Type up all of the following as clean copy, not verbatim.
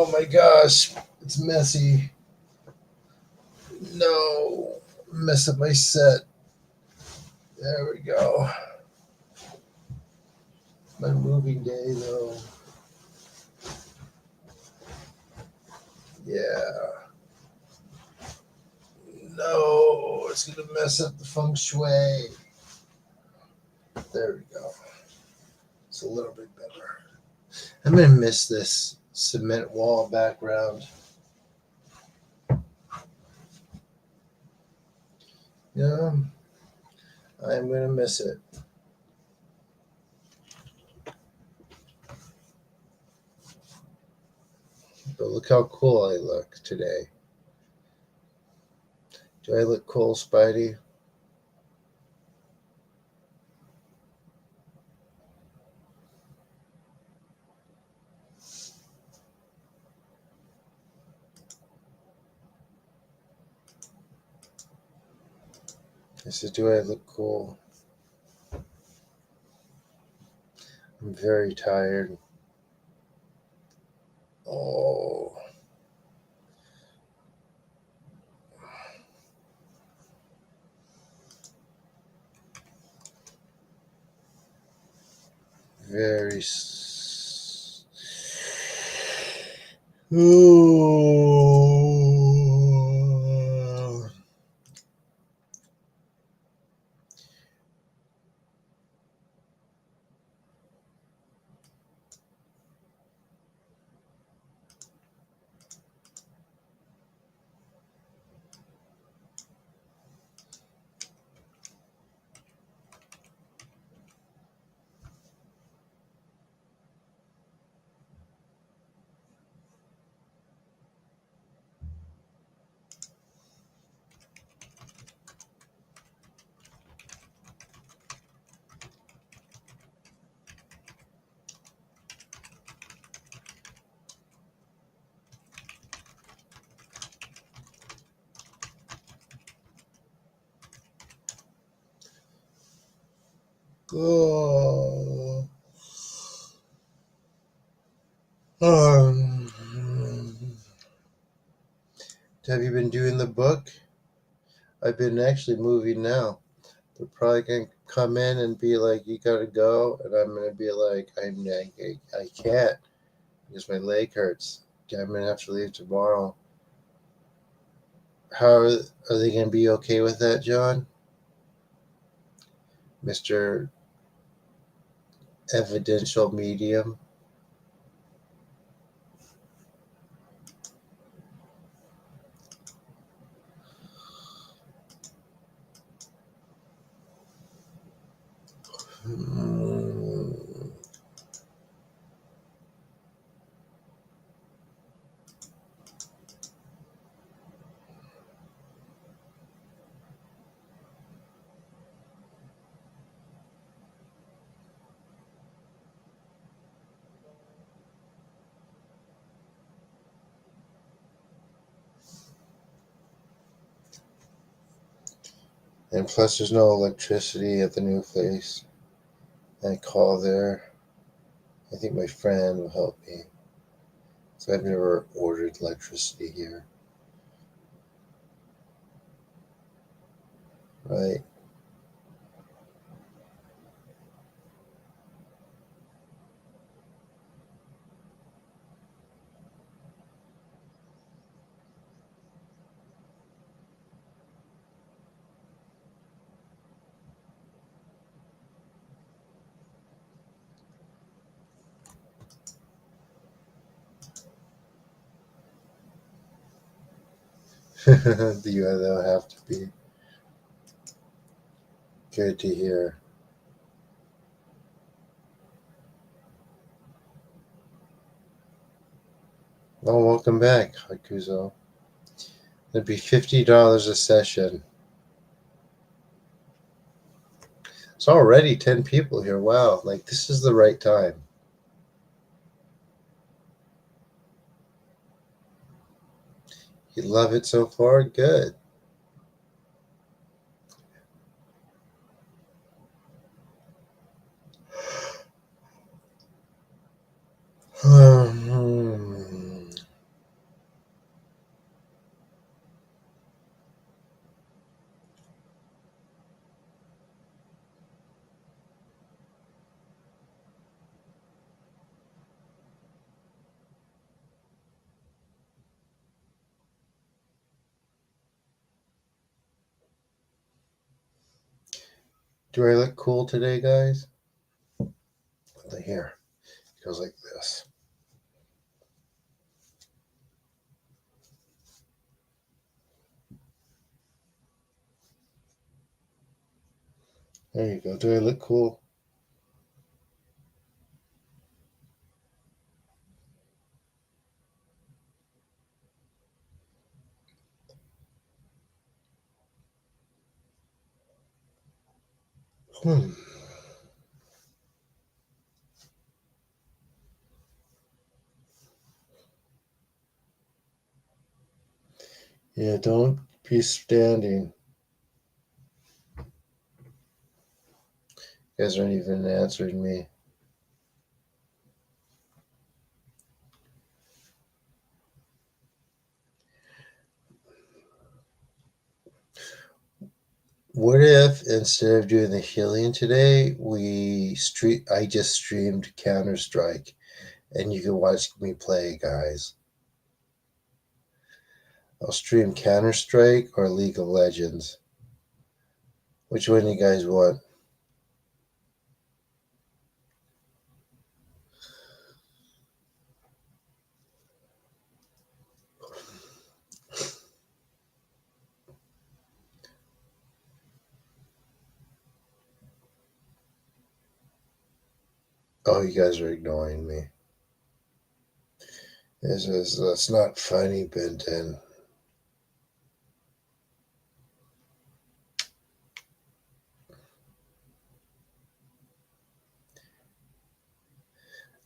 Oh my gosh, it's messy. No, mess up my set. There we go. My moving day, though. Yeah. No, it's gonna mess up the feng shui. There we go. It's a little bit better. I'm gonna miss this cement wall background. Yeah, I'm gonna miss it. But look how cool I look today. Do I look cool, Spidey? I said, do I look cool? I'm very tired. Oh. Very. Oh. Oh. Um, have you been doing the book? I've been actually moving now. They're probably gonna come in and be like, "You gotta go," and I'm gonna be like, I can't because my leg hurts. I'm gonna have to leave tomorrow." How are they gonna be okay with that, John? Mr. Evidential Medium? Hmm. And plus, there's no electricity at the new place. I call there. I think my friend will help me. So I've never ordered electricity here. Right? They'll have to be. Good to hear. Well, welcome back, Hakuzo. It'd be $50 a session. It's already 10 people here. Wow, like this is the right time. You love it so far? Good. Do I look cool today, guys? Here, it goes like this. There you go. Do I look cool? Hmm. Yeah, don't be standing. You guys aren't even answering me. What if instead of doing the healing today, I just streamed Counter-Strike and you can watch me play, guys. I'll stream Counter-Strike or League of Legends. Which one do you guys want? Oh, you guys are ignoring me. That's not funny, Benton.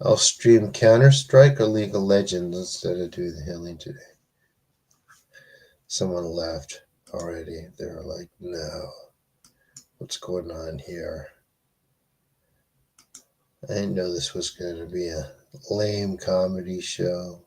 I'll stream Counter-Strike or League of Legends instead of doing the healing today. Someone left already. They're like, no. What's going on here? I didn't know this was going to be a lame comedy show.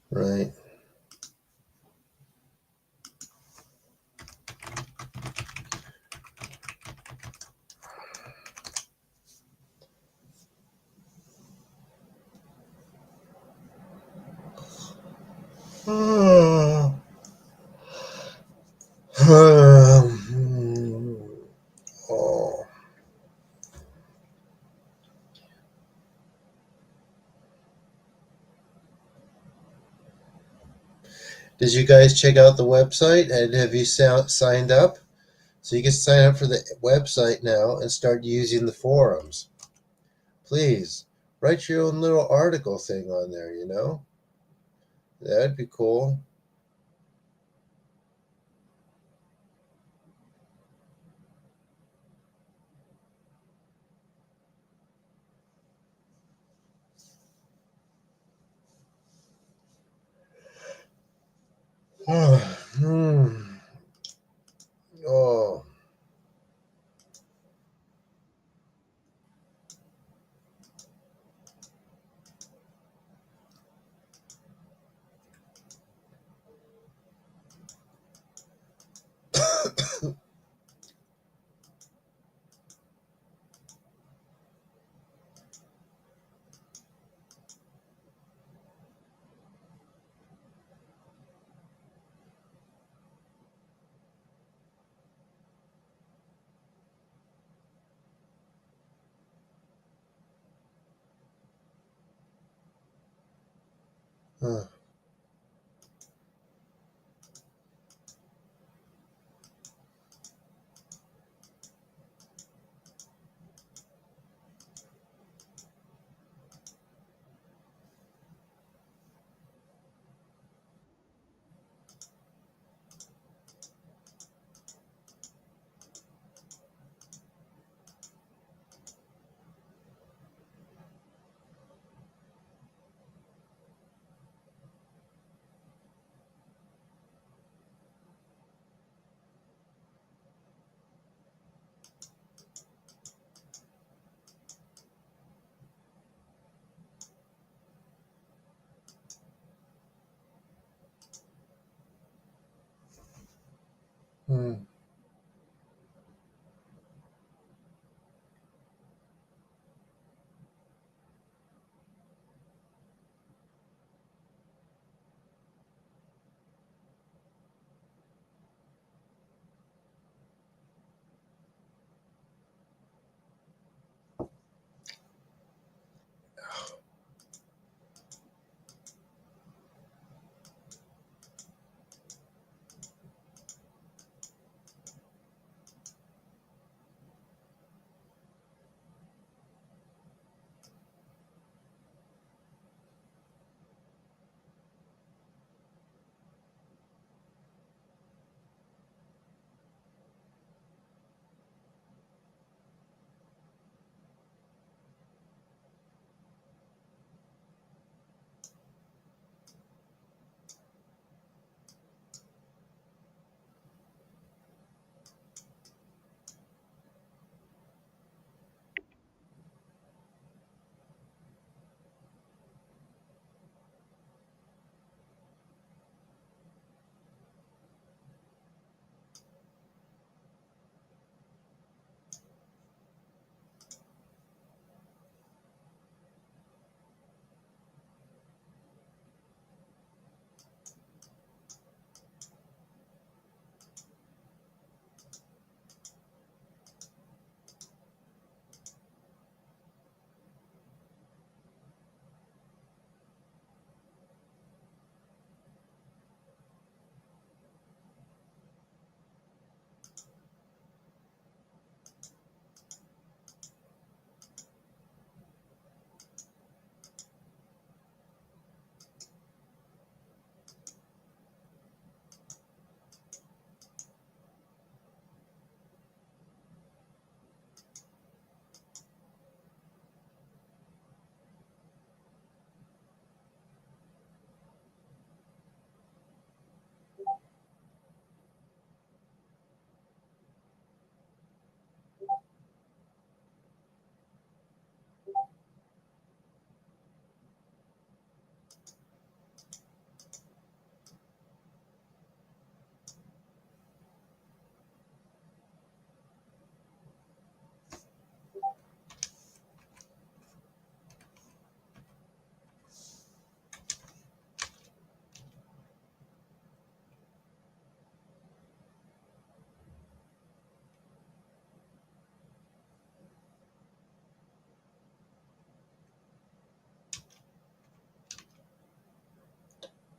Right. Oh. Did you guys check out the website and have you signed up? So you can sign up for the website now and start using the forums. Please write your own little article thing on there, you know? That'd be cool. Oh. Huh. Hmm.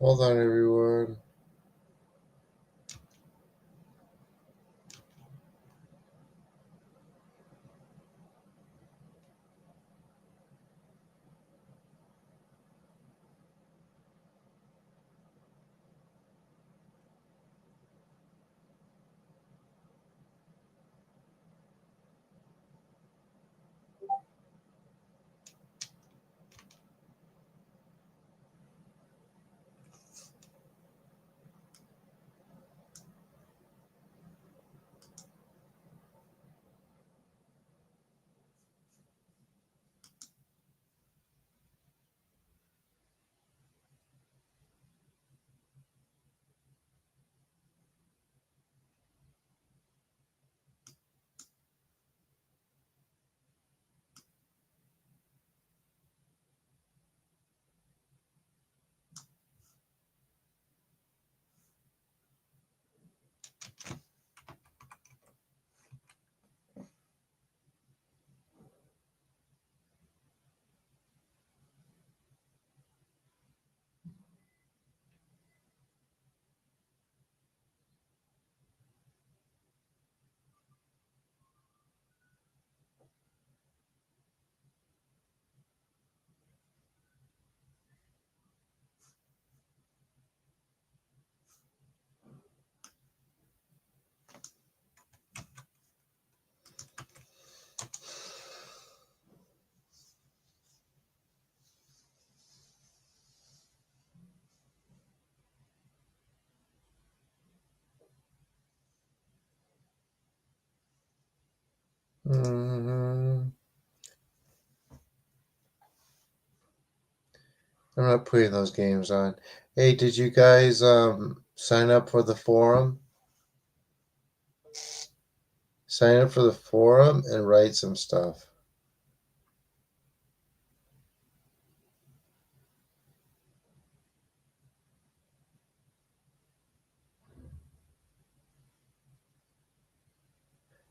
Hold on, everyone. Hmm. I'm not putting those games on. Hey, did you guys sign up for the forum? Sign up for the forum and write some stuff.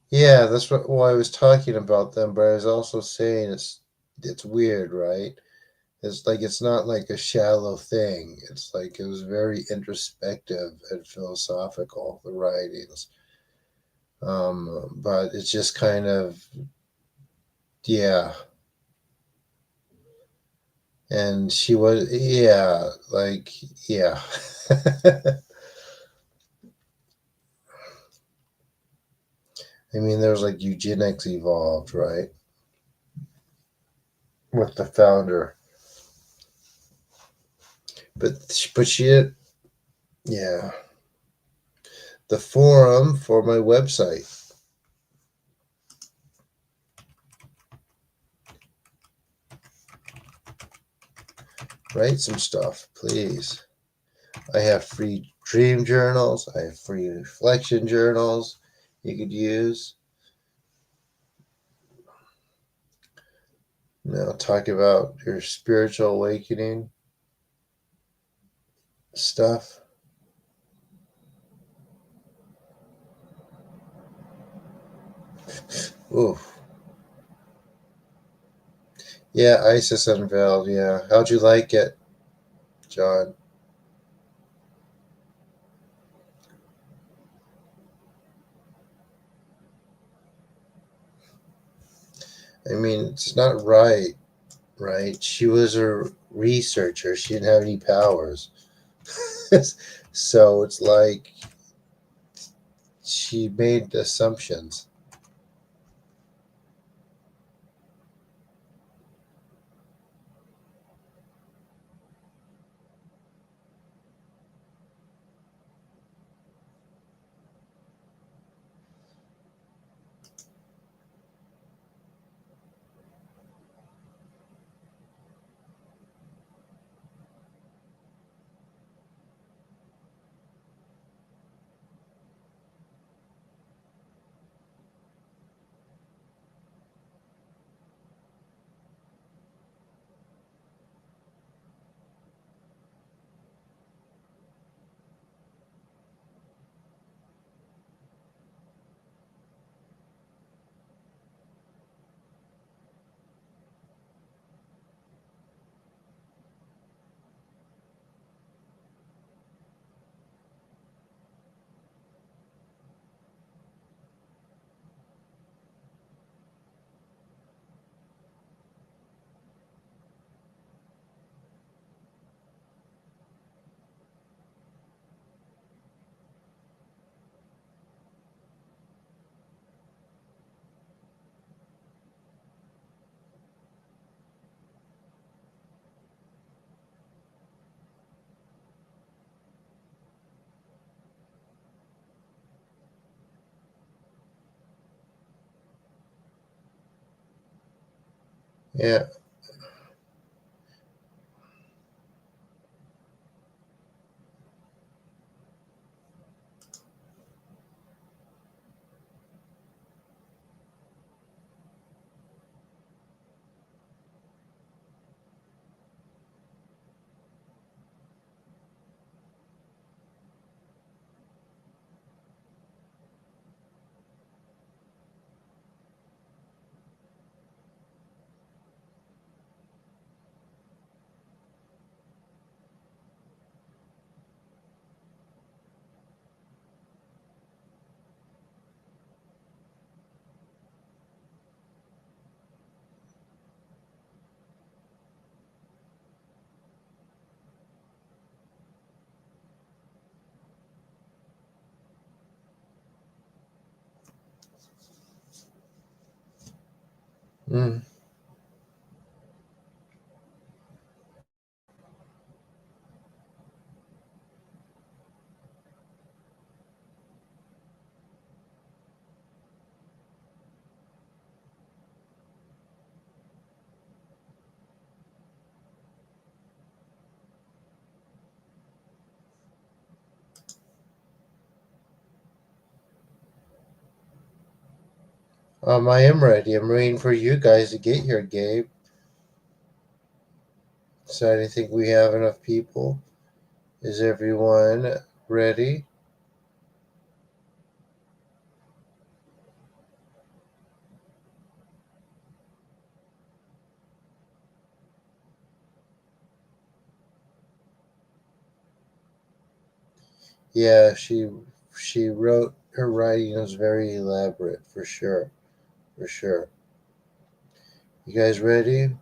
Yeah, that's what well, I was talking about them, but I was also saying it's weird, right? It's like it's not like a shallow thing. It's like it was very introspective and philosophical, the writings. But it's just kind of yeah. And she was yeah, like yeah. I mean, there's like eugenics evolved, right? With the founder, but she yeah. The forum for my website. Write some stuff, please. I have free dream journals. I have free reflection journals you could use. Talk about your spiritual awakening stuff. Ooh. Yeah, Isis Unveiled. Yeah. How'd you like it, John? I mean, it's not right, right? She was a researcher. She didn't have any powers. So it's like she made assumptions. Yeah. Mm. I am ready. I'm waiting for you guys to get here, Gabe. So I think we have enough people. Is everyone ready? Yeah, she wrote her writing was very elaborate for sure. For sure. You guys ready?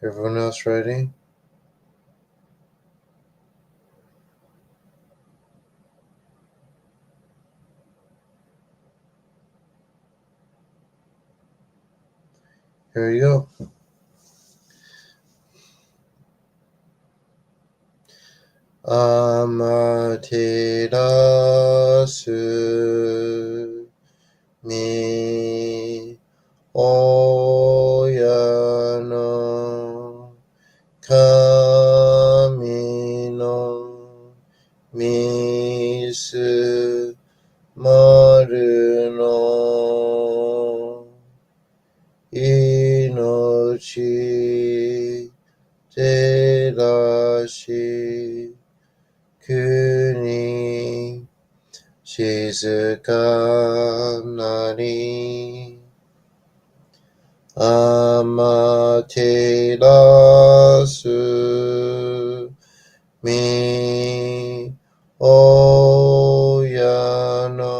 Everyone else ready? Here we go. Amaterasu mi oyano kami no misu maru no inochi terashi kuni shizuka nari amaterasu mi oyano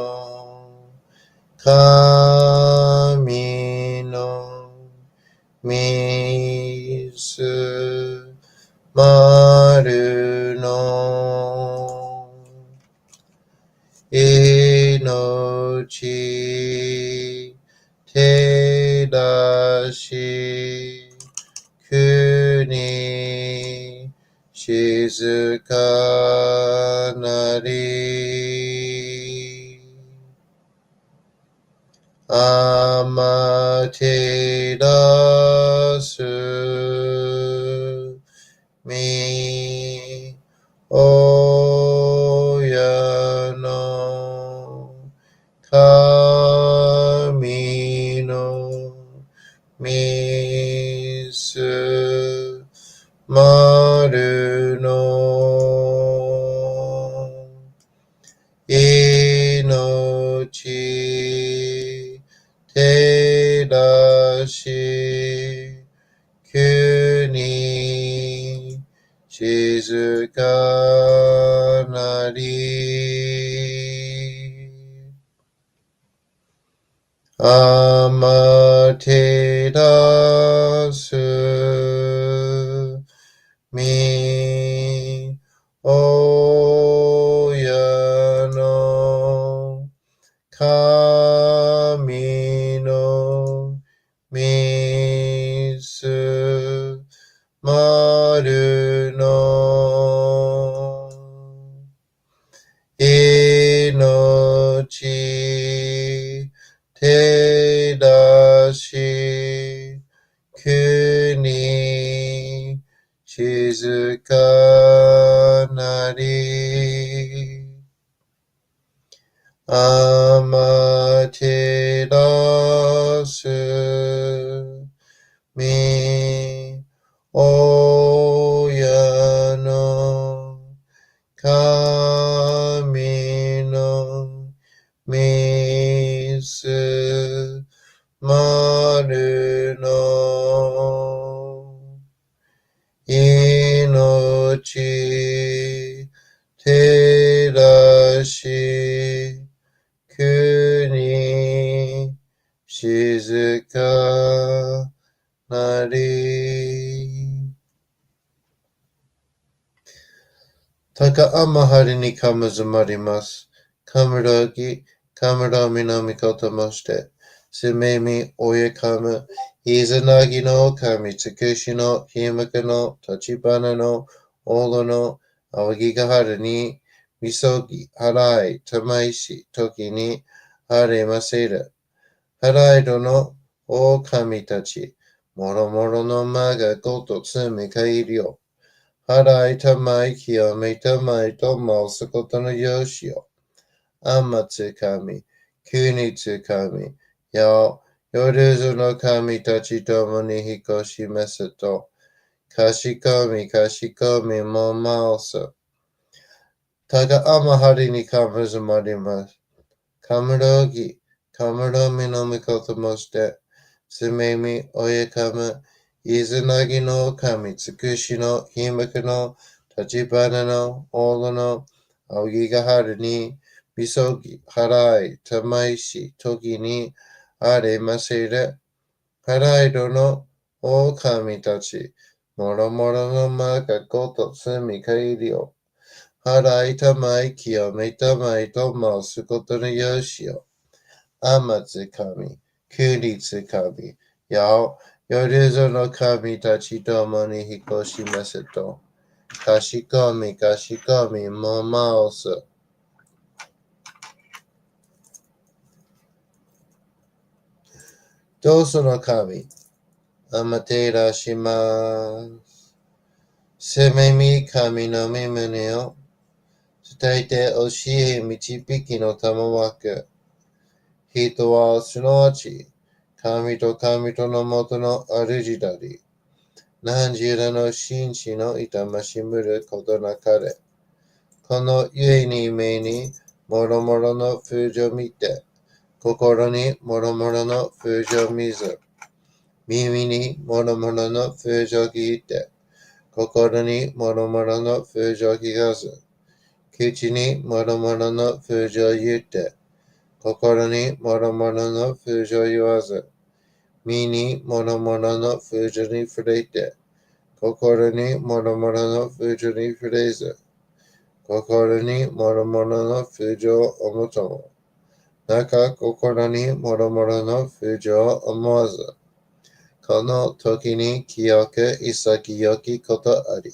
kami no misu maru no inochi terashi kuni shizuka nari amaterasu mi oyano kami no misu maru no inochi terashi kuni shizuka nari amaterasu mi oyano kami no misu maru no inochi terashi kuni shizuka nari amaterasu mi oyano kami no misu maru no inochi terashi kuni shizuka nari Taka amahari ni kamazumarimasu. Kamuragi, kamura minamikoto moshite. すめみおやかむ、いざなぎの神つくしのひまかの立ち花のおろのあわぎがはるに、みそぎ、はらい、たまいし、ときに、はれませる。はらいどの、お神たち、もろもろのまがごとつみかいりよ。はらいたまいきよめたまいとますことのよしよ。あまつ神、きゅうにつ神、よるの神たちともにひこしますと、かしこみもます。たがあまはりにかむずまります。かむろぎ、かむろみのみこともして、すめみおやかむ、いずなぎの神つくしのひまくの立花のおろのあおぎがはるに、みそぎ、はらい、たまいし、ときにあれませる。はらいどのお神たち、もろもろのまがことつみかいりよ。はらいたまいきよめたまいとますことのよしよ。あまつ神、きゅうりつ神、よるぞの神たちともにひこしますと、かしこみもまおす。どうその神、あまてらします。せめみ神のみ胸を、伝えて教え導きのたまわく。人はすなわち、神とのもとの主だり、何時らの紳士の痛ましむることなかれ。このゆえに目にもろもろの風情見て、心にもろもろの風情見ず、耳にもろもろの風情聞いて、心にもろもろの風情聞かず、口にもろもろの風情言って、心にもろもろの風情言わず、身にもろもろの風情に触れて、心にもろもろの風情に触れず、心にもろもろの風情を思とも、中心にもろもろの風情を思わず、この時に清く潔きことあり、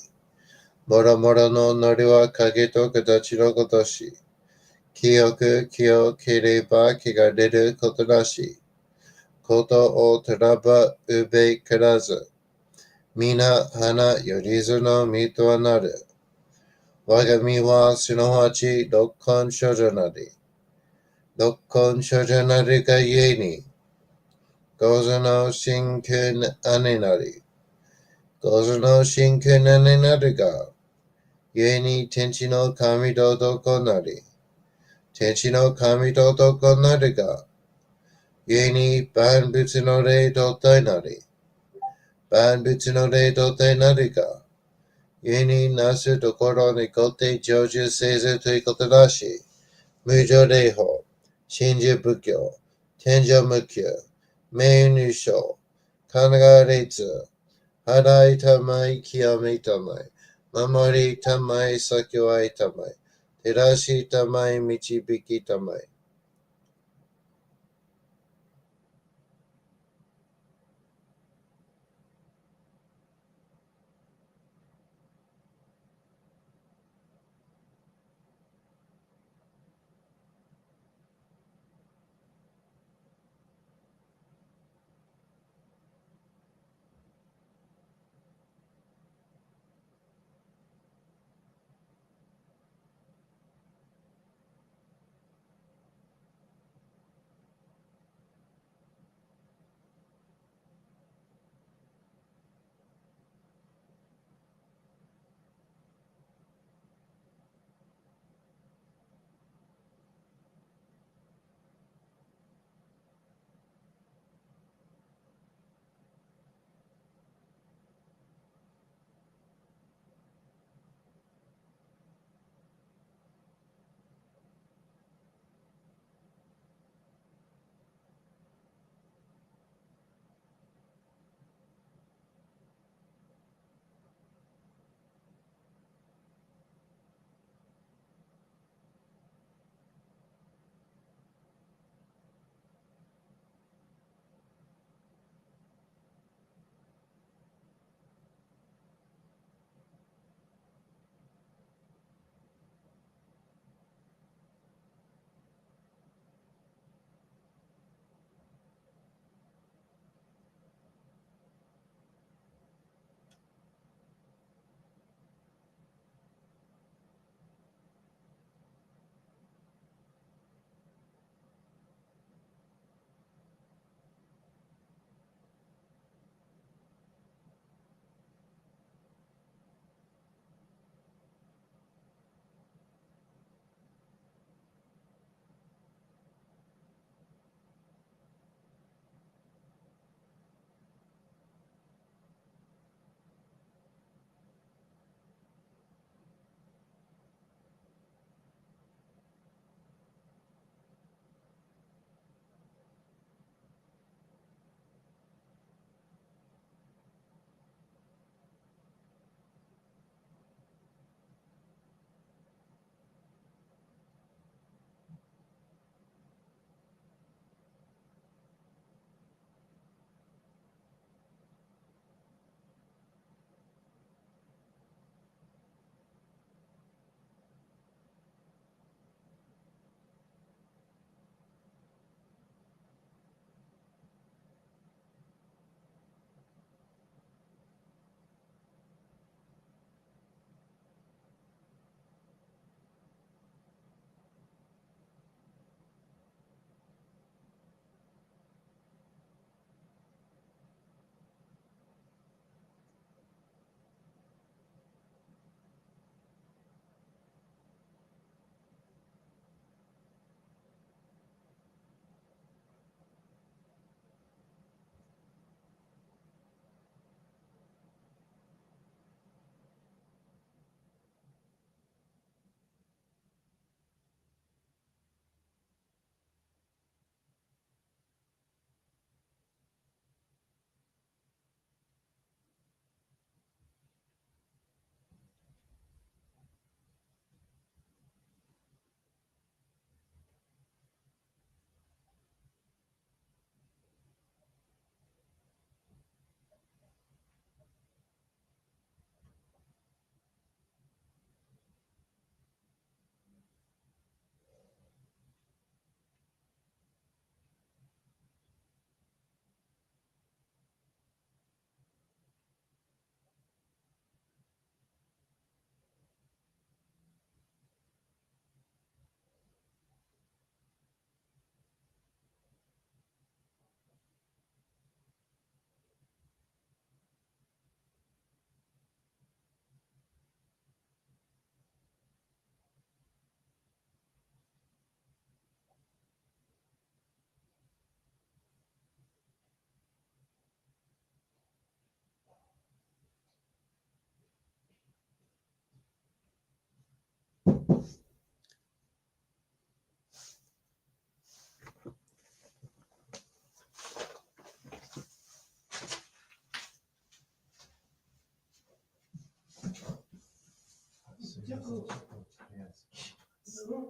もろもろのノリは影と形のことし、清ければ気が出ることなし、ことをとらばうべからず、皆花よりずの身とはなる。我が身はすなわち六根処女なり。六根処女なりがゆえに、五図の真空姉なり。五図の真空姉なるが、ゆえに天地の神と男なり。天地の神と男なるが、ゆえに万物の霊と体なり。万物の霊と体なるが、ゆえになすところにごて成就せずということなし。無常霊法、真珠仏教、天上無休、名入賞、神奈川列、払いたまい、清めたまい、守りたまい、先はいたまい、照らしたまい、導きたまい。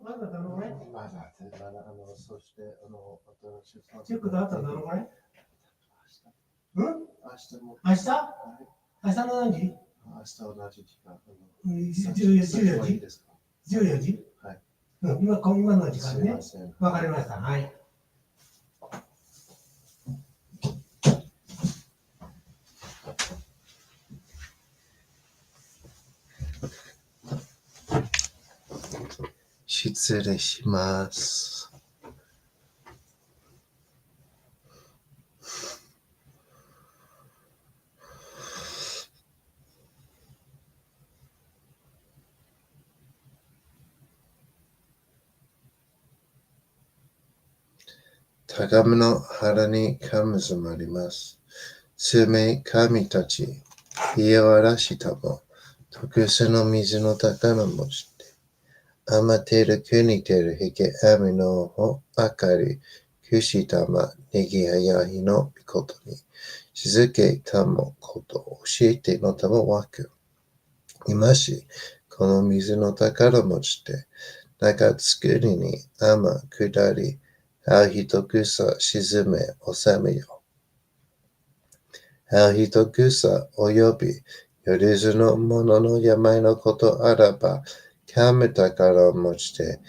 まだどのぐらい？まだ、そして、新しいチェックとあとどのぐらい？明日も。明日？明日の何時？明日同じ時間。14時？ 14時？はい。今の時間ね。すいません。わかりました。はい。失礼します。高めの腹にかむずまります。数名神たち、家わらしたも、特殊の水の宝もして、余ってる国てるひけ網のほあかり、くしたま、ねぎはやひのみことに、静けたもことを教えてのたもわく。今し、この水の宝もして、中作りに雨下り、あひと草沈め収めよ。あひと草および、よりずのものの病のことあらば、神宝を持ちて、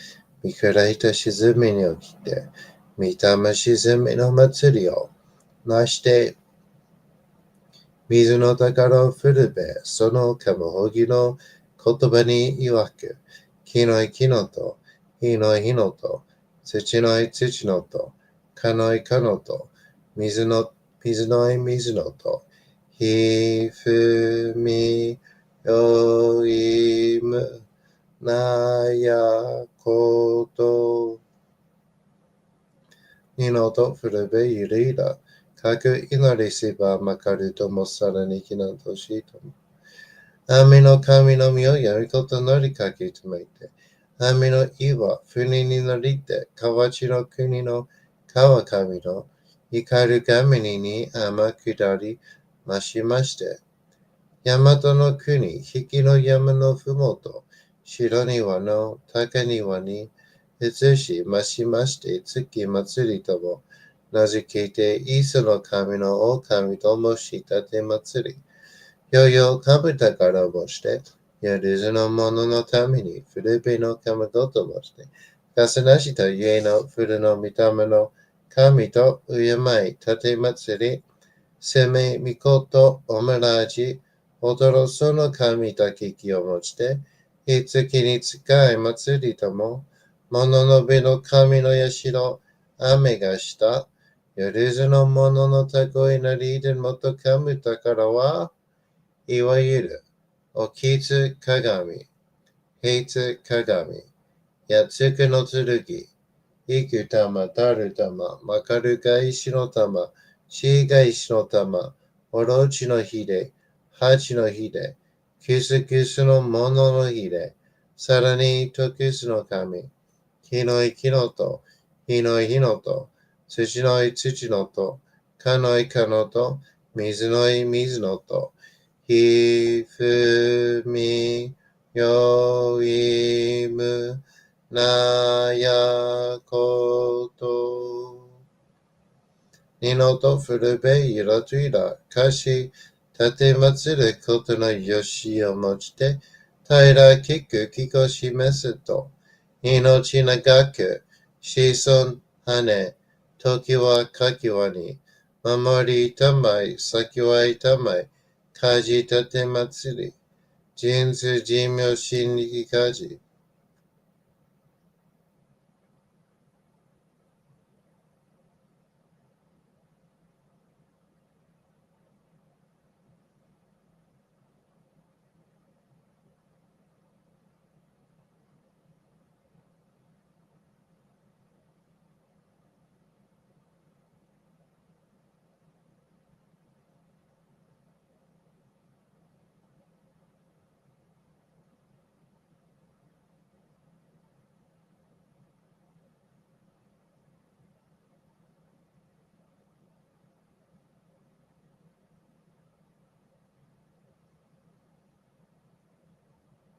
見下いた沈みに起きて、御霊沈みの祭りをなして、水の宝を振るべ、そのかもほぎの言葉に曰く、木の木のと、火の火のと、土の土のと、かのかのと、水の水のと、ひふみよいむなやことにのとふるべゆりだ。かく祈りせばまかるともさらにきなとしとも。雨の神の身をやること乗りかけとめて、雨の岩、船に乗りて、河内の国の川神の光る神に天下りましまして、大和の国、引きの山のふもと、白庭の高庭に移しましまして、月祭りとも名付けて、イースの神の狼ともしたて祭り、よよかぶたからもして、やるずの者のために、古べの神とともして、かすなしと家の古の御霊の神と敬い、たて祭り、せめみことおめらじ、驚その神と聞きをもちて、いつきに使い祭りとも、物のべの神の社、雨がした、よるずの者のたこいなりでもとかむたからは、いわゆる、おきつ鏡、平つ鏡、やつくの剣、いく玉、たる玉、まかるが石の玉、しが石の玉、おろちのひれ、はちのひれ、くすくすのもののひれ、さらにとくすの神、火の木のと、火の火のと、土の土のと、かのかのと、水の水のと、ひふみよいむなやことにのとふるべいらといらかしたてまつることのよしをもちてたらきくきこ示すと命長く子孫羽時はかきわに守りたまい先はいたまいかじたてまつり人数寿命心力かじ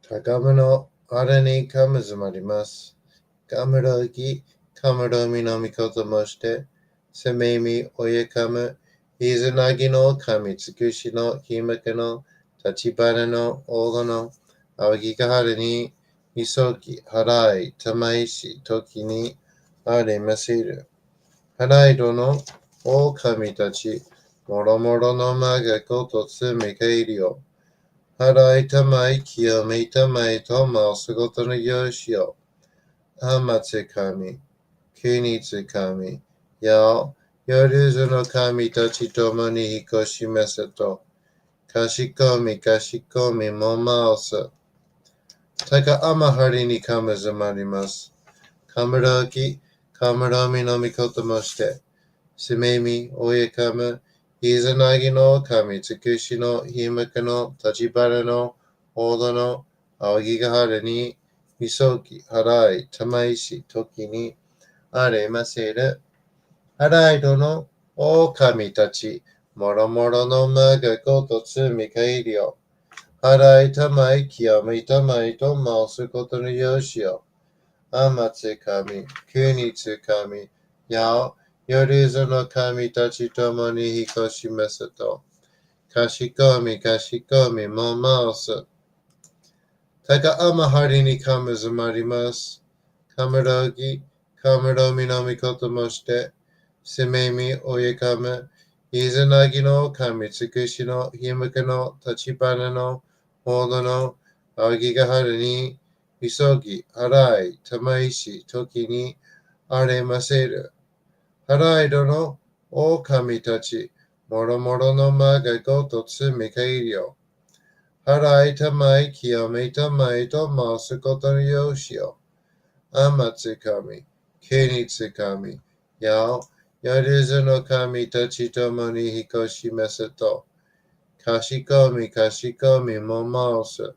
高めのあれにかむずまります。かむろぎ、かむろみのみこともして、せめみおyeかむ、いずなぎの神つくしのひむけの、立ち花のおごの、あわぎがはるに、いそき、はらい、たまいし、ときに、ありまする。はらいどの、お神たち、もろもろのまがことつみかいりよ。払いたまい、清めたまいとま仕事のよしよ。あまつ神、国つ神、や夜ずの神たちともに引こしめせと。かしこみかしこみもまおす。たかあまはりにかむずまります。かむろき、かむろみのみこともして。すめみ、おえかむ、いざなぎの神つくしのひむかの立ち花のほどのあぎがはるに、みそき、はらい、たまいし、ときに、あれませる。はらいどの、お神たち、もろもろのまがことつみかいりよ。はらいたまい、きやめたまいとますことのよしよ。あまつ神、国つ神、や夜ずの神たちともに引こしめすと。かしこみかしこみもまおす。たかあまはりにかむずまります。かむろぎ、かむろみのみこともして、せめみおyeかむ、いずなぎの神つくしのひむけの立ち花のほどのあぎがはるに、急ぎ、はらい、たまいし、ときに、あれませる。はらいどの、お神たち、もろもろのまがごとつみかいりよ。はらいたまい、清めたまいとますことのよしよ。あまつ神、けにつ神、や夜ずの神たちともにひこしめせと。かしこみかしこみもまおす。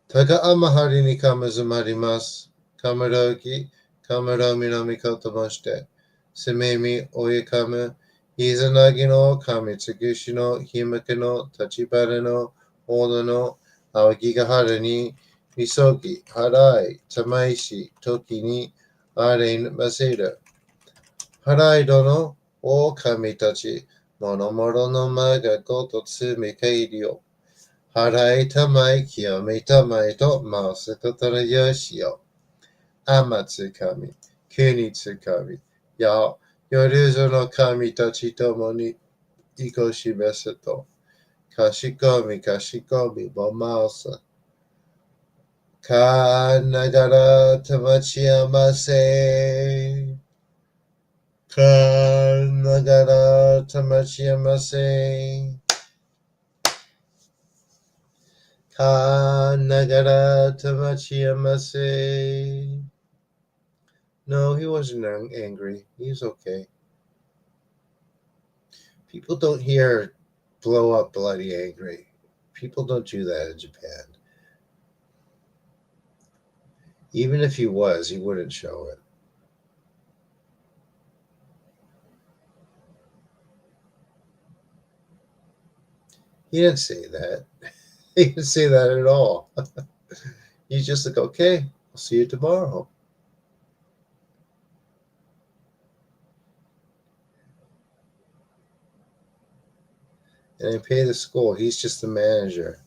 たかあまはりにかむずまります。かむろき、かむろみのみこともして。せめみおえかむ、いざなぎの神つくしのひむけの立ち花のほどのあわぎがはるに、みそぎ、はらい、たまいし、ときに、あれませる。はらいどの、お神たち、もろもろのまがごとつみかいりよ。はらいたまい、清めたまいと、ますことのよしよ。あまつ神、国つ神、や、夜ぞの神たちともに、いこしめすと。かしこみかしこみもまおす。かながらたまちやませ。かながらたまちやませ。かながらたまちやませ。No, he wasn't angry. He's okay. People don't hear blow up bloody angry. People don't do that in Japan. Even if he was, he wouldn't show it. He didn't say that. He didn't say that at all. He's just like, okay, I'll see you tomorrow. And I pay the school. He's just the manager.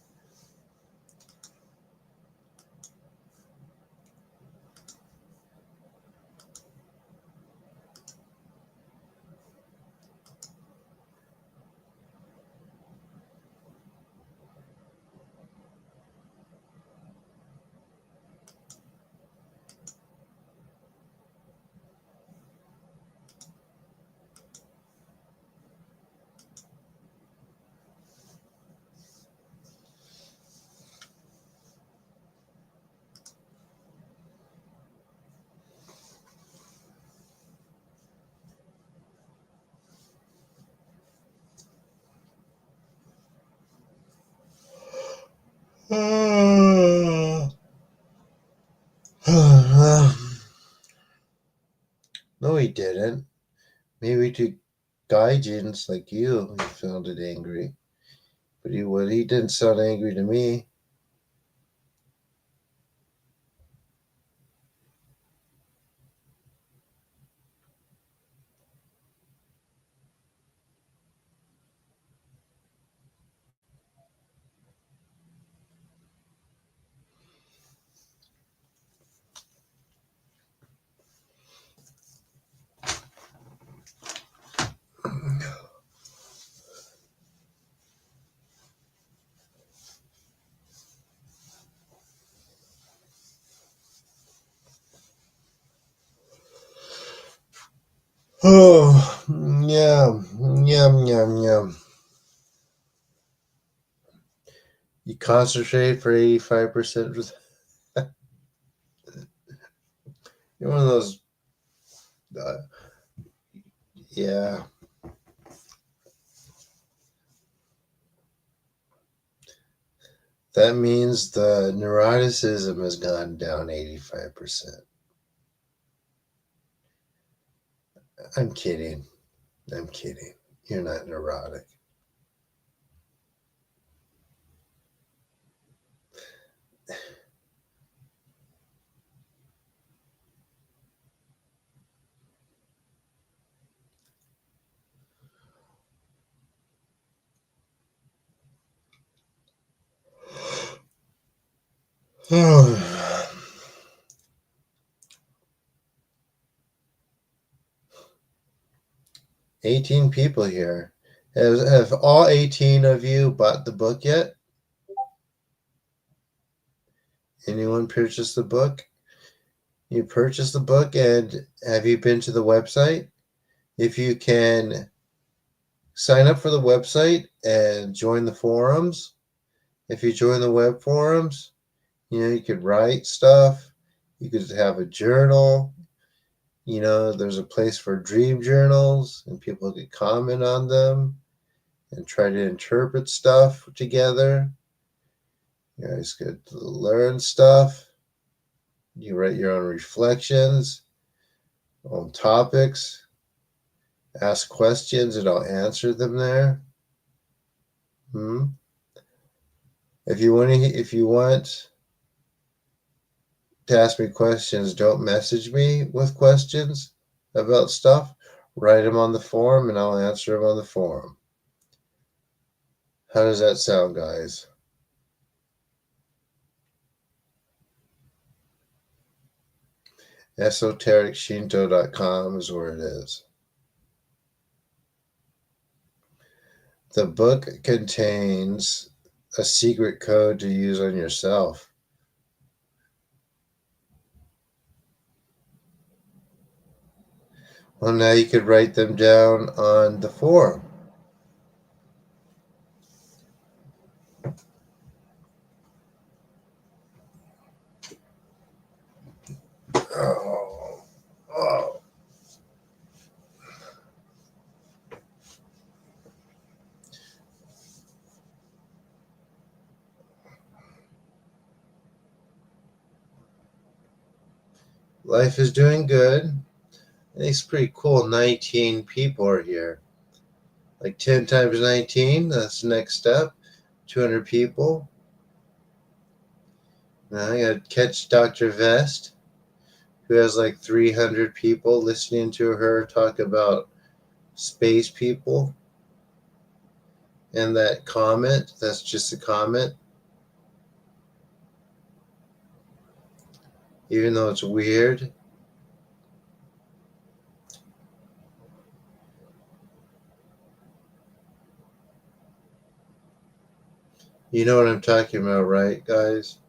No, he didn't. Maybe to gaijins like you, he sounded angry. But he didn't sound angry to me. Oh, yum, yum, yum, yum. You concentrate for 85%. You're one of those, uh, yeah. That means the neuroticism has gone down 85%. I'm kidding. I'm kidding. You're not neurotic. Oh. 18 people here. Have all 18 of you bought the book yet? Anyone purchased the book? You purchased the book, and have you been to the website? If you can sign up for the website and join the forums. If you join the web forums, you could write stuff. You could have a journal. There's a place for dream journals, and people could comment on them and try to interpret stuff together. You guys could learn stuff. You write your own reflections on topics, ask questions, and I'll answer them there. If you want to ask me questions, don't message me with questions about stuff. Write them on the forum, and I'll answer them on the forum. How does that sound, guys? EsotericShinto.com is where it is. The book contains a secret code to use on yourself. Well, now you could write them down on the forum. Oh, oh. Life is doing good. I think it's pretty cool. 19 people are here. Like 10 times 19, that's the next step. 200 people. Now I gotta catch Dr. Vest, who has like 300 people listening to her talk about space people. And that comment, that's just a comment. Even though it's weird. You know what I'm talking about, right, guys?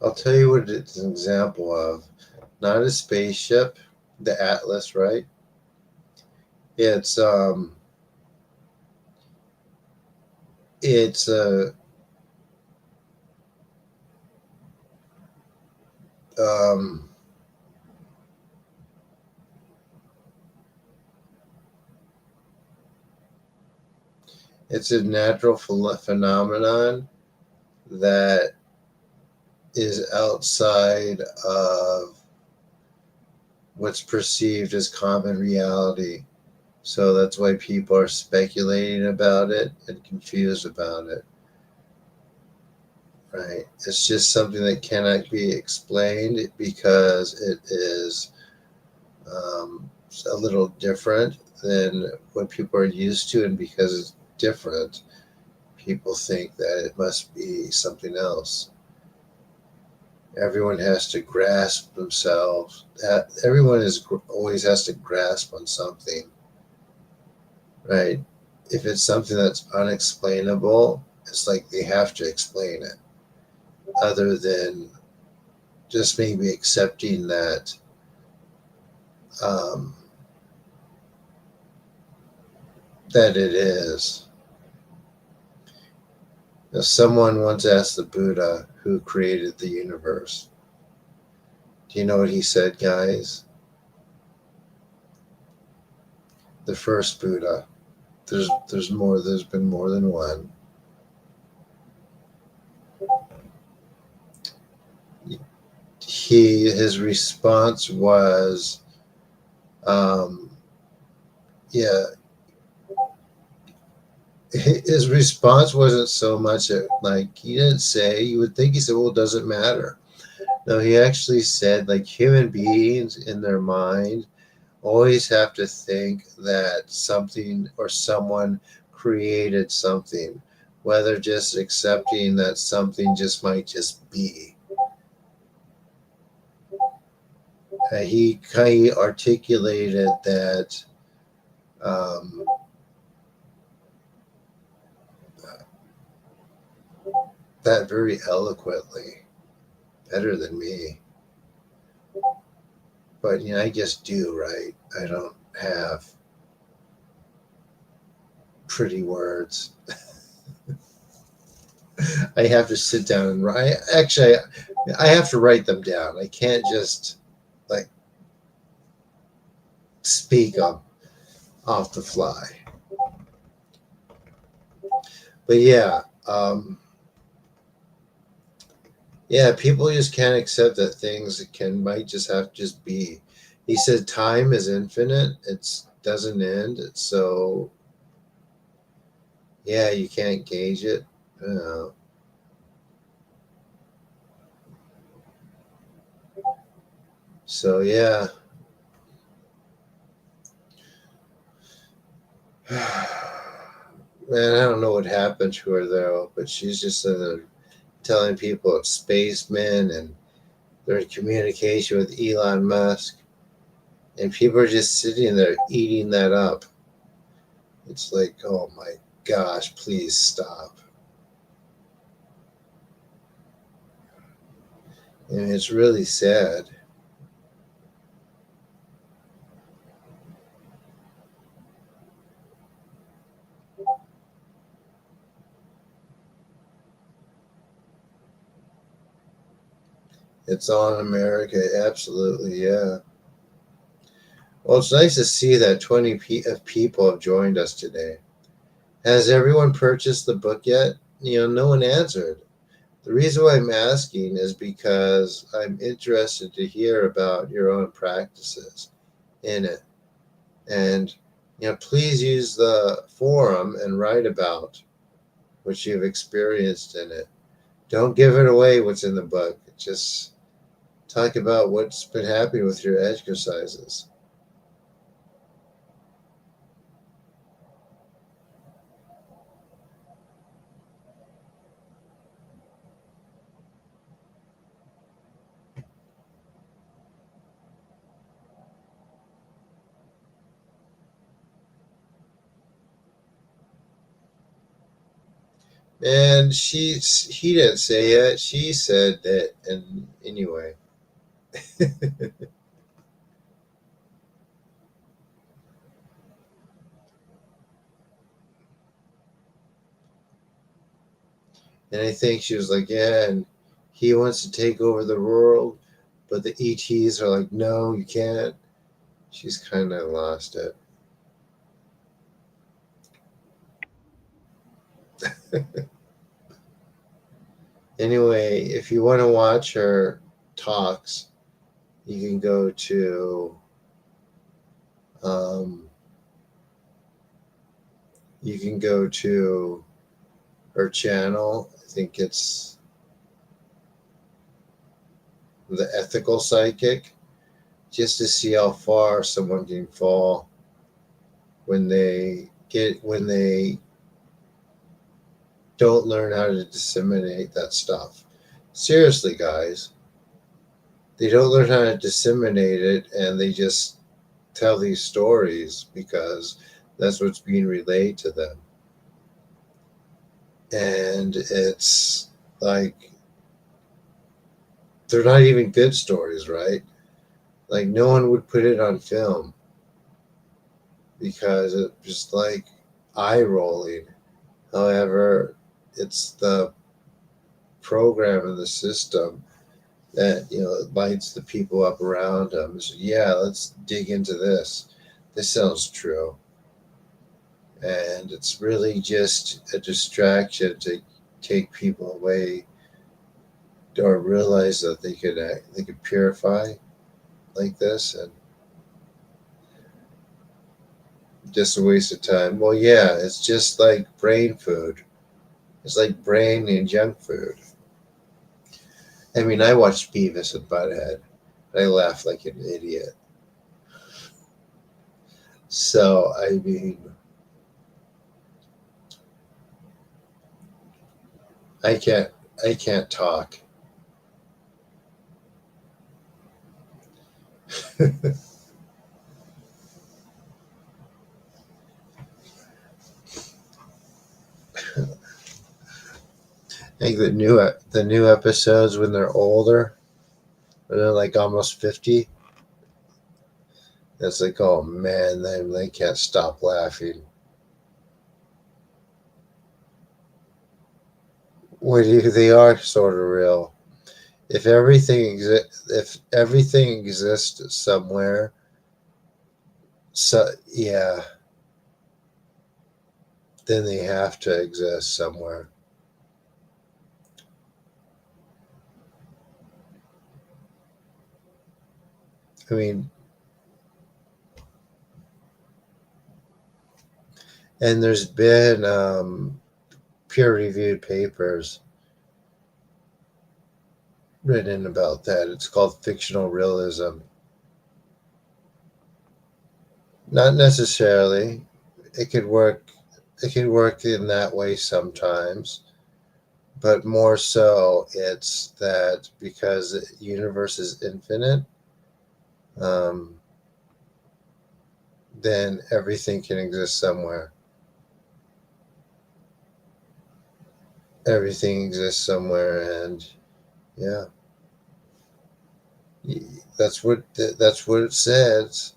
I'll tell you what it's an example of. Not a spaceship, the Atlas, right? It's a um it's a natural phenomenon that is outside of what's perceived as common reality. So that's why people are speculating about it and confused about it. Right? It's just something that cannot be explained because it is a little different than what people are used to, and because it's different, people think that it must be something else. Everyone has to grasp themselves. Everyone always has to grasp on something, right? If it's something that's unexplainable, it's like they have to explain it, other than just maybe accepting that um, that it is. Now, someone once asked the Buddha who created the universe. Do you know what he said, guys? The first Buddha. There's more. There's been more than one. His response was, um, yeah. His response wasn't so much like he didn't say. You would think he said, "Well, it doesn't matter." No, he actually said, like, human beings in their mind always have to think that something or someone created something, whether just accepting that something just might just be. He kind of articulated um, that very eloquently, better than me. But I just do, right? I don't have pretty words. I have to sit down and write. Actually, I have to write them down. I can't just like speak them off the fly. But yeah, people just can't accept that things might just have to just be. He said time is infinite; it doesn't end. So yeah, you can't gauge it. Uh, so yeah. Man, I don't know what happened to her though, but she's just telling people it's spacemen and they're in communication with Elon Musk, and people are just sitting there eating that up. It's like, oh my gosh, please stop. And it's really sad. It's on America, absolutely, yeah. Well, it's nice to see that 20 people have joined us today. Has everyone purchased the book yet? No one answered. The reason why I'm asking is because I'm interested to hear about your own practices in it. And, please use the forum and write about what you've experienced in it. Don't give it away what's in the book. Just talk about what's been happening with your exercises. And he didn't say it. She said that, and anyway. And I think she was like, yeah, and he wants to take over the world, but the ETs are like, no, you can't. She's kind of lost it. Anyway, if you want to watch her talks, you can go to her channel. I think it's The Ethical Psychic, just to see how far someone can fall when they don't learn how to disseminate that stuff. Seriously, guys, they don't learn how to disseminate it, and they just tell these stories because that's what's being relayed to them. And it's like, they're not even good stories, right? Like, no one would put it on film because it's just like eye rolling. However, it's the program and the system that, it lights the people up around them. So, yeah, let's dig into this. This sounds true. And it's really just a distraction to take people away or realize that they could purify like this, and just a waste of time. Well, yeah, it's just like brain food. It's like brain and junk food. I mean, I watched Beavis and Butthead. I laughed like an idiot. So, I mean, I can't talk. I think the new episodes when they're older, when they're like almost 50, it's like, oh man, they can't stop laughing. They are sort of real. If everything exists somewhere, so yeah, then they have to exist somewhere. I mean, and there's been peer-reviewed papers written about that. It's called fictional realism. Not necessarily. It could work. It can work in that way sometimes, but more so, it's that because the universe is infinite, um, then everything can exist somewhere. Everything exists somewhere, and yeah, that's what it says.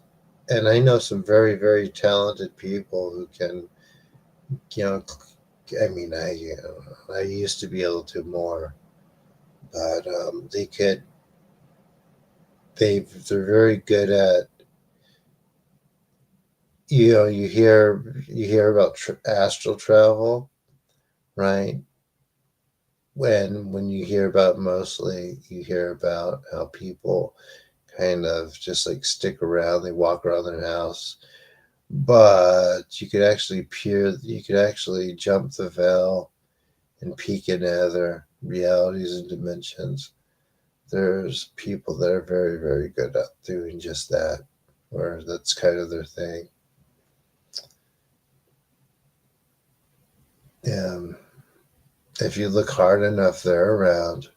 And I know some very, very talented people who can, you know, I mean, I used to be able to more, but they're very good at, you hear about astral travel, right? When you hear about, mostly you hear about how people kind of just like stick around, they walk around their house, but you could actually jump the veil and peek into other realities and dimensions. There's people that are very, very good at doing just that, or that's kind of their thing. If you look hard enough, they're around.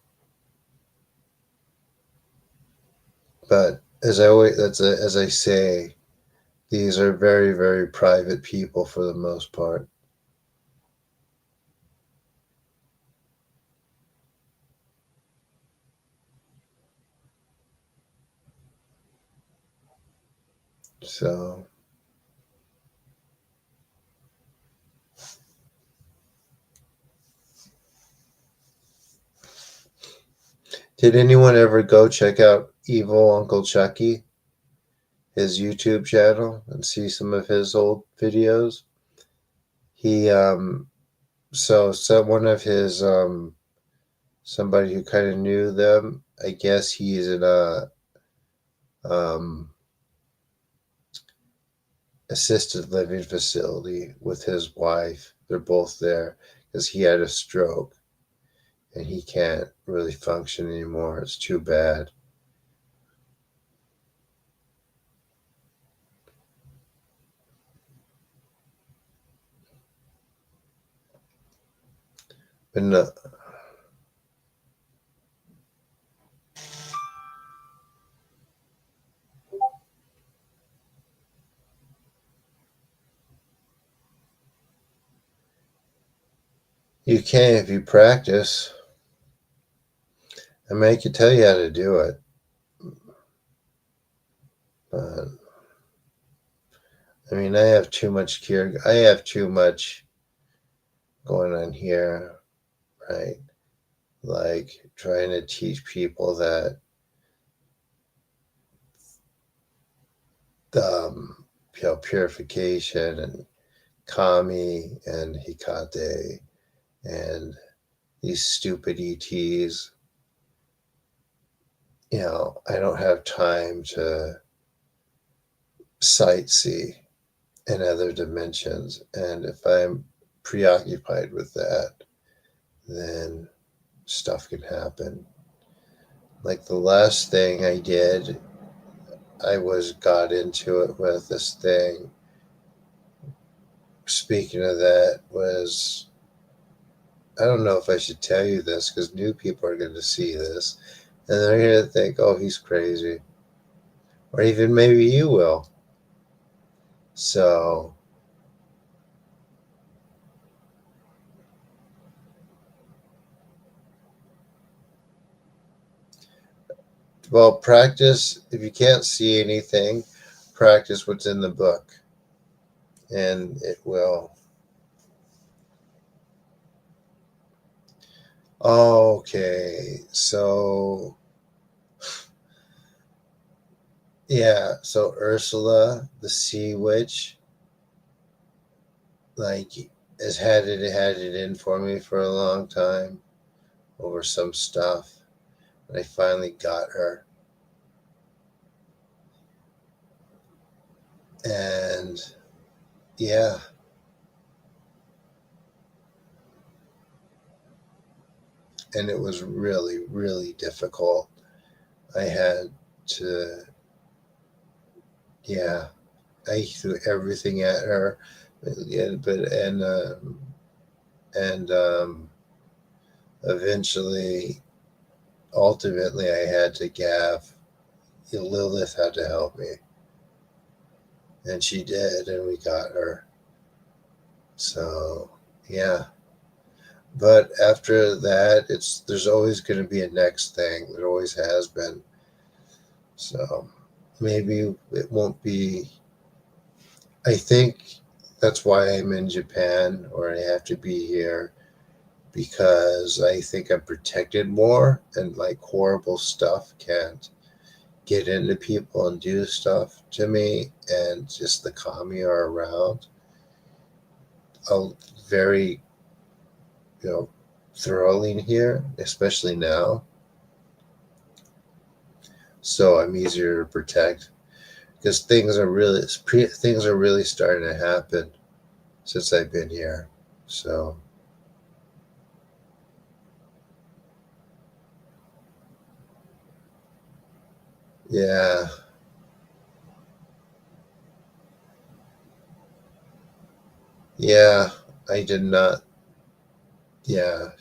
But as I say, these are very, very private people for the most part. So, did anyone ever go check out Evil Uncle Chucky, his YouTube channel, and see some of his old videos? He so one of his somebody who kind of knew them. I guess he's in a assisted living facility with his wife. They're both there because he had a stroke and he can't really function anymore. It's too bad. But no, you can if you practice. I mean, I can tell you how to do it, but I mean, I have too much I have too much going on here, right? Like trying to teach people that purification and kami and hikate and these stupid ETs. I don't have time to sightsee in other dimensions. And if I'm preoccupied with that, then stuff can happen. Like the last thing I did, I got into it with this thing. Speaking of that, was I don't know if I should tell you this because new people are going to see this and they're going to think, oh, he's crazy. Or even maybe you will. So, well, practice, if you can't see anything, practice what's in the book and it will. Okay, so yeah, so Ursula, the sea witch, like had it in for me for a long time over some stuff. And I finally got her. And yeah. And it was really, really difficult. I had to, yeah, I threw everything at her, and eventually, ultimately, I had to gaff. Lilith had to help me, and she did, and we got her. So, yeah. But after that, there's always going to be a next thing. There always has been. So maybe it won't be. I think that's why I'm in Japan or I have to be here because I think I'm protected more and like horrible stuff can't get into people and do stuff to me, and just the kami are around very, thoroughly here, especially now. So I'm easier to protect because things are really starting to happen since I've been here. So yeah. Yeah, I did not. Yeah,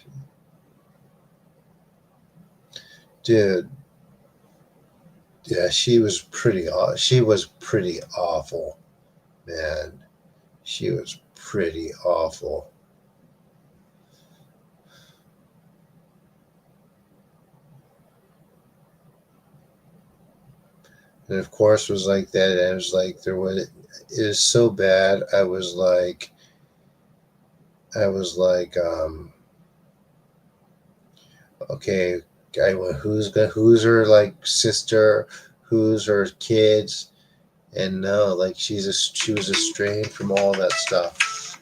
dude. Yeah, she was pretty awful, man. She was pretty awful. And of course, it was like that. And it was like it was so bad. I was like, okay, I went, who's her like sister, who's her kids, and no, like she was estranged from all that stuff.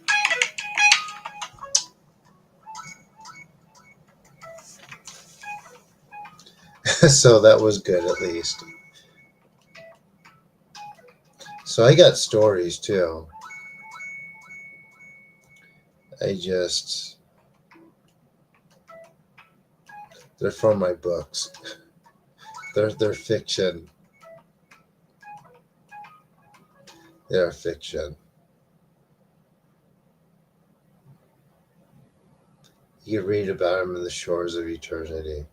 So that was good at least. So I got stories too. I just they're from my books. They're fiction. They're fiction. You can read about them in the shores of eternity.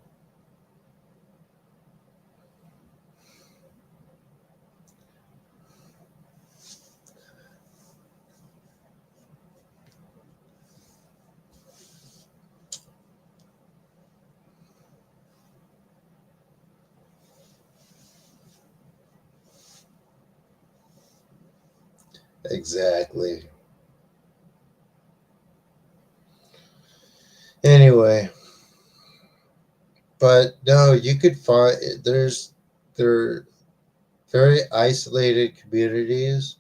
Exactly. Anyway, but no, you could find there very isolated communities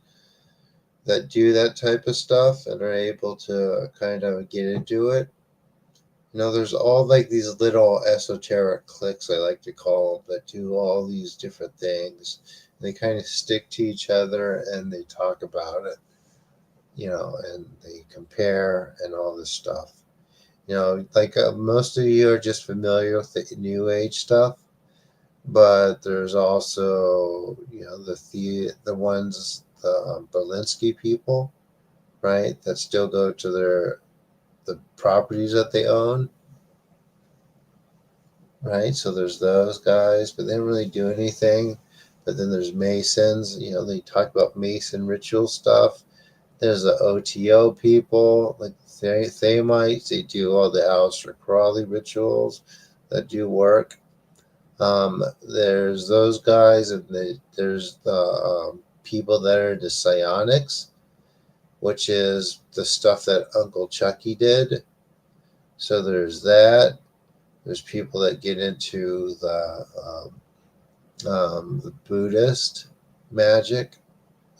that do that type of stuff and are able to kind of get into it. There's all like these little esoteric cliques, I like to call them, that do all these different things. They kind of stick to each other and they talk about it, and they compare and all this stuff. Like most of you are just familiar with the New Age stuff, but there's also, the ones, the Berlinski people, right, that still go to the properties that they own, right? So there's those guys, but they don't really do anything. But then there's Masons, they talk about Mason ritual stuff. There's the OTO people, like Thamites, they do all the Aleister Crowley rituals that do work. There's those guys, and there's the people that are the psionics, which is the stuff that Uncle Chucky did. So there's that. There's people that get into the Buddhist magic.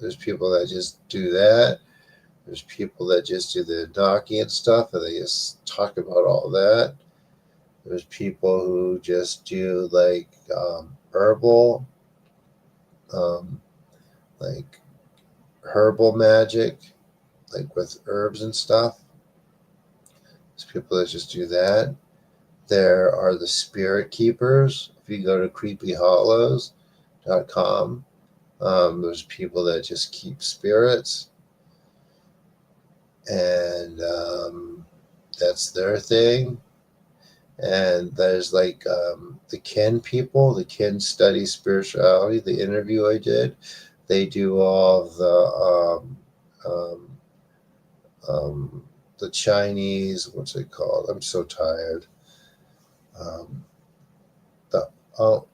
There's people that just do that. There's people that just do the Enochian stuff and they just talk about all that. There's people who just do like herbal, um, like herbal magic, like with herbs and stuff. There's people that just do that. There are the spirit keepers. If you go to creepyhollows.com, there's people that just keep spirits, and that's their thing. And there's like the Ken people. The Ken study spirituality. The interview I did, they do all the Chinese. What's it called? I'm so tired. Um, the oh,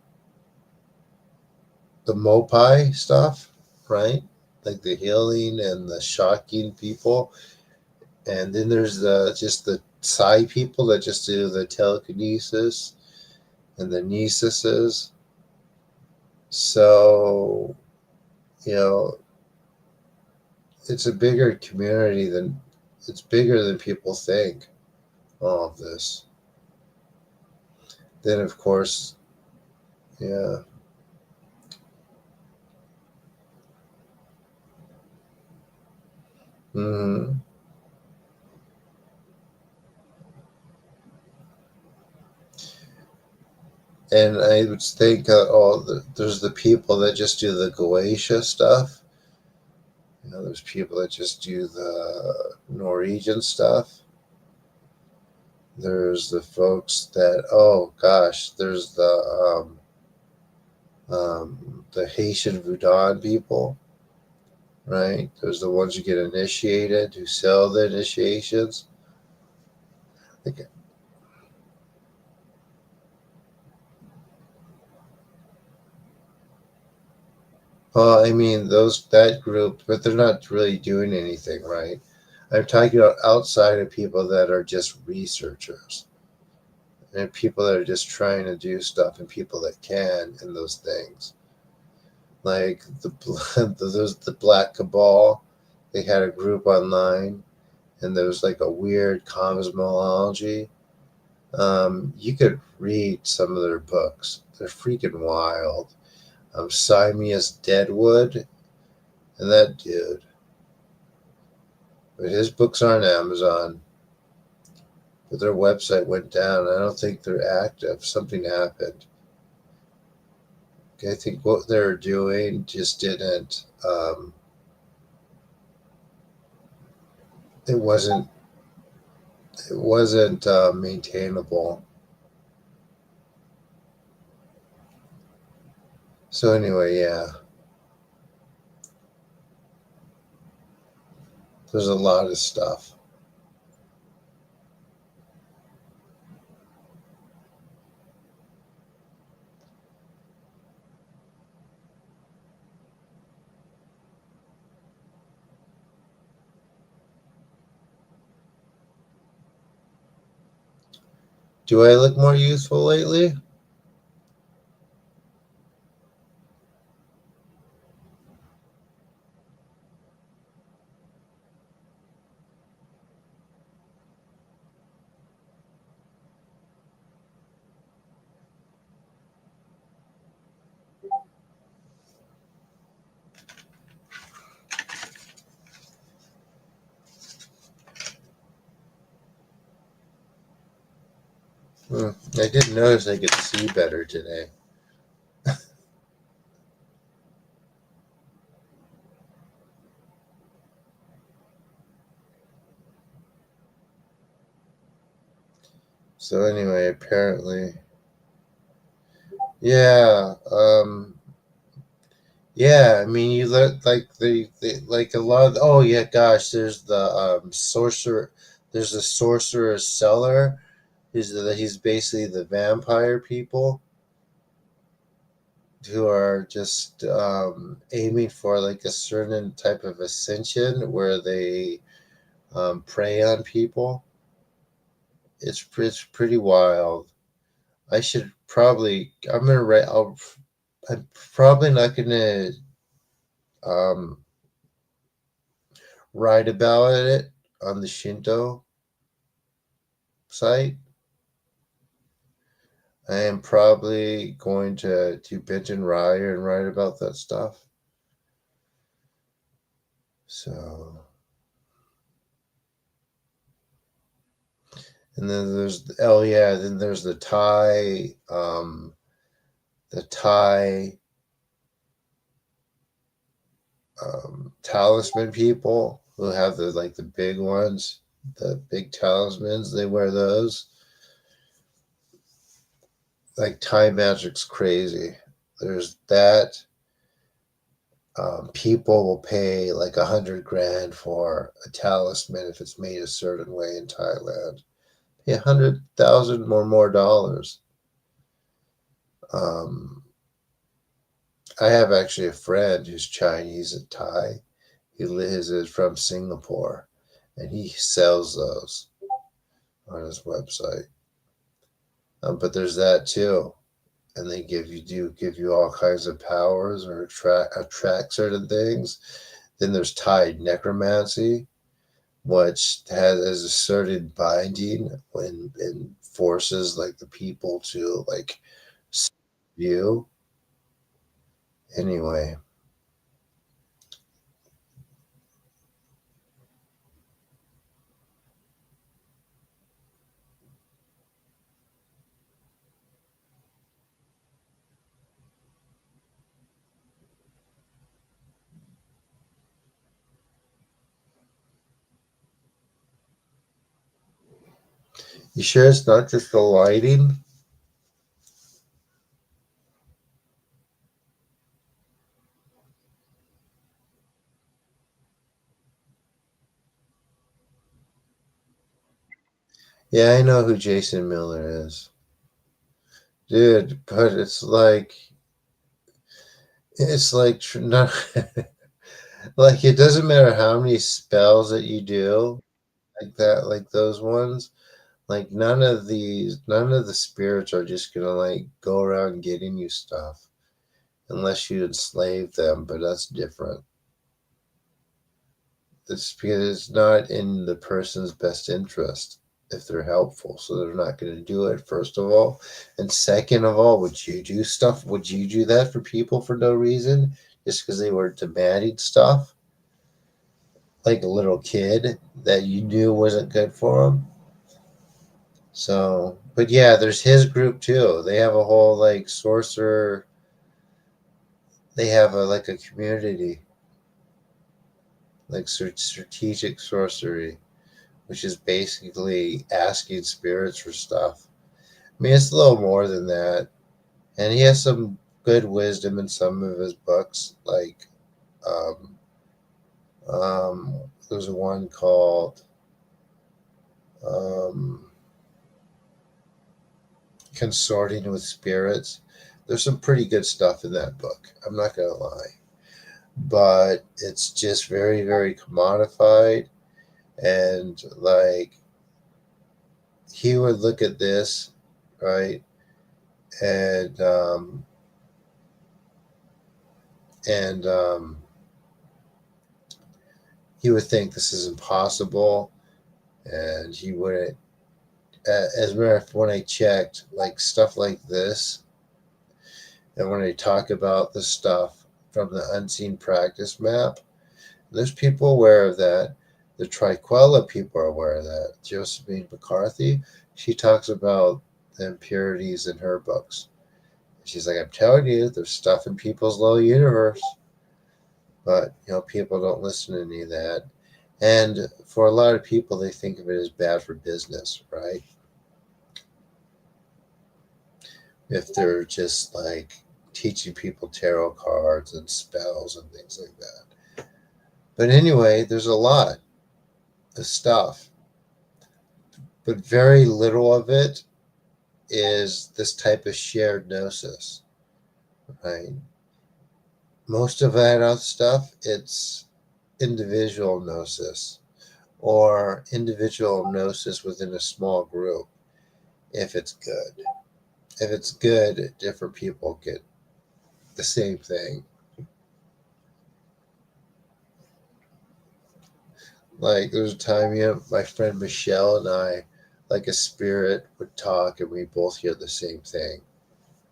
the Mopai stuff, right? Like the healing and the shocking people. And then there's the Psi people that just do the telekinesis and the nesises. So, you know, it's a bigger community it's bigger than people think, all of this. Then, of course, yeah. hmm And I would think there's the people that just do the Goetia stuff. There's people that just do the Norwegian stuff. There's the folks that, oh gosh, there's the Haitian Voodoo people, right? There's the ones who get initiated, who sell the initiations. Like, well, I mean, that group, but they're not really doing anything, right? I'm talking about outside of people that are just researchers and people that are just trying to do stuff and people that can in those things. Like there's the Black Cabal. They had a group online, and there was like a weird cosmology, You could read some of their books. They're freaking wild. Simeus Deadwood, and that dude. But his books are on Amazon. But their website went down. I don't think they're active. Something happened. I think what they're doing just didn't. It wasn't. It wasn't maintainable. So anyway, yeah, there's a lot of stuff. Do I look more youthful lately? I didn't notice I could see better today. So anyway, apparently, yeah, yeah. I mean, you look like the like a lot of. Oh yeah, gosh. There's the sorcerer. There's the sorcerer's cellar. He's basically the vampire people who are just aiming for like a certain type of ascension where they prey on people. It's pretty wild. I should probably. I'm gonna write. I'm probably not gonna um, write about it on the Shinto site. I am probably going to do Benton Ryer and write about that stuff. So, and then then there's the Thai talisman people who have the big ones, the big talismans. They wear those. Like Thai magic's crazy. There's that. People will pay like 100 grand for a talisman if it's made a certain way in Thailand. Pay 100,000 or more dollars. Um, I have actually a friend who's Chinese and Thai. Is from Singapore, and he sells those on his website. But there's that too, and they give you all kinds of powers or attract certain things. Then there's Thai necromancy, which has a certain binding when and forces like the people to like you. Anyway, you sure it's not just the lighting? Yeah, I know who Jason Miller is, dude. But it's like not like it doesn't matter how many spells that you do like that, like those ones. Like none of the spirits are just gonna like go around getting you stuff unless you enslave them. But that's different. It's because it's not in the person's best interest. if they're helpful. So they're not going to do it, first of all. And second of all, would you do stuff? Would you do that for people for no reason? Just because they were demanding stuff? Like a little kid that you knew wasn't good for them? So, but yeah, there's his group too. They have a whole like sorcerer. They have a like a community, like strategic sorcery, which is basically asking spirits for stuff. I mean, it's a little more than that, and he has some good wisdom in some of his books. Like, um, there's one called um, "Consorting with Spirits." There's some pretty good stuff in that book. I'm not gonna lie, but it's just very, very commodified, and like he would look at this, right, and and he would think this is impossible, and he wouldn't. As a matter of fact, when I checked, like stuff like this, and when I talk about the stuff from the unseen practice map, there's people aware of that. The Triquella people are aware of that. Josephine McCarthy, she talks about the impurities in her books. She's like, I'm telling you, there's stuff in people's little universe. But, people don't listen to any of that. And for a lot of people, they think of it as bad for business, right? If they're just like teaching people tarot cards and spells and things like that. But anyway, there's a lot of stuff, but very little of it is this type of shared gnosis, right? Most of that other stuff, it's individual gnosis or individual gnosis within a small group if it's good. If it's good, different people get the same thing. Like there was a time, my friend Michelle and I, like a spirit would talk and we both hear the same thing,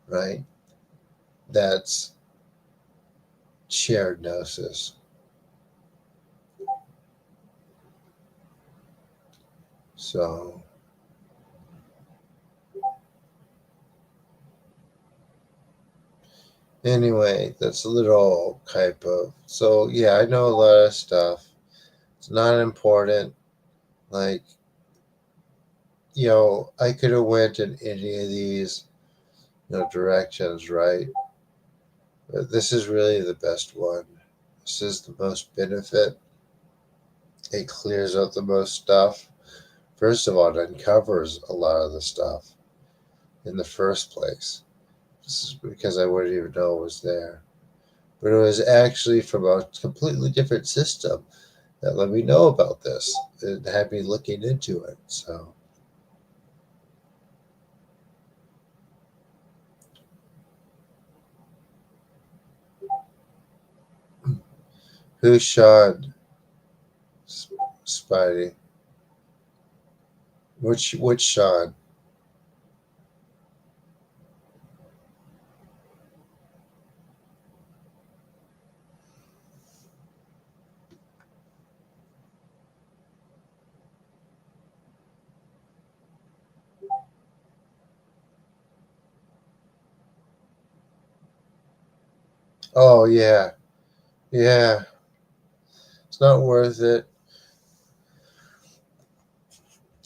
right? That's shared gnosis. So anyway, that's a little type of. So yeah, I know a lot of stuff. It's not important. Like, I could have went in any of these, directions, right? But this is really the best one. This is the most benefit. It clears out the most stuff. First of all, it uncovers a lot of the stuff in the first place. This is because I wouldn't even know it was there. But it was actually from a completely different system that let me know about this. It had me looking into it. So, who's Sean? Spidey. Which Sean? Oh yeah, yeah. It's not worth it.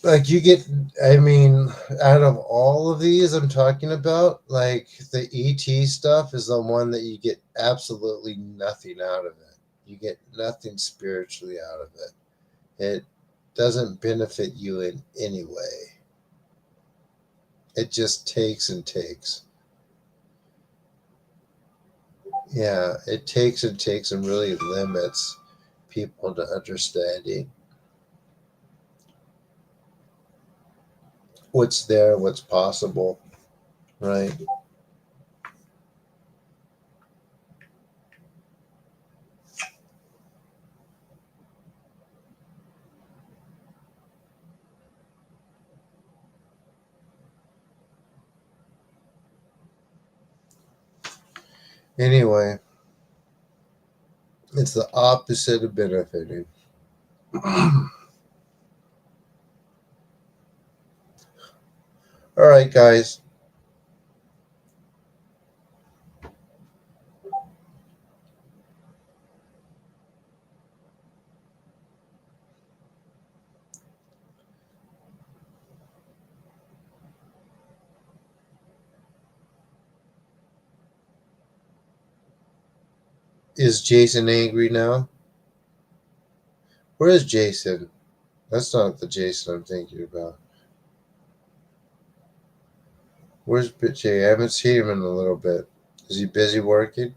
Like you get, I mean, out of all of these I'm talking about, like the ET stuff is the one that you get absolutely nothing out of it. You get nothing spiritually out of it. It doesn't benefit you in any way. It just takes and takes. Yeah, it takes and takes and really limits people to understanding what's there, what's possible, right? Anyway, it's the opposite of benefiting. All right, guys. Is Jason angry now? Where is Jason? That's not the Jason I'm thinking about. Where's Jay? I haven't seen him in a little bit. Is he busy working?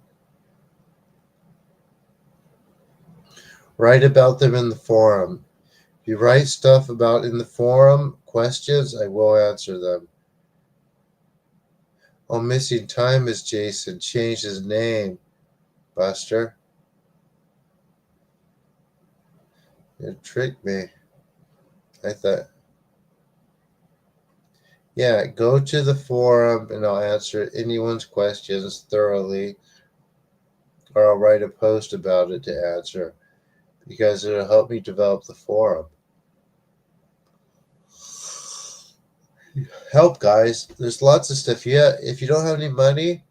Write about them in the forum. If you write stuff about in the forum, questions, I will answer them. Oh, missing time is Jason. Changed his name. Buster. You tricked me. I thought. Yeah, go to the forum and I'll answer anyone's questions thoroughly, or I'll write a post about it to answer because it'll help me develop the forum. Help, guys. There's lots of stuff. Yeah, if you don't have any money,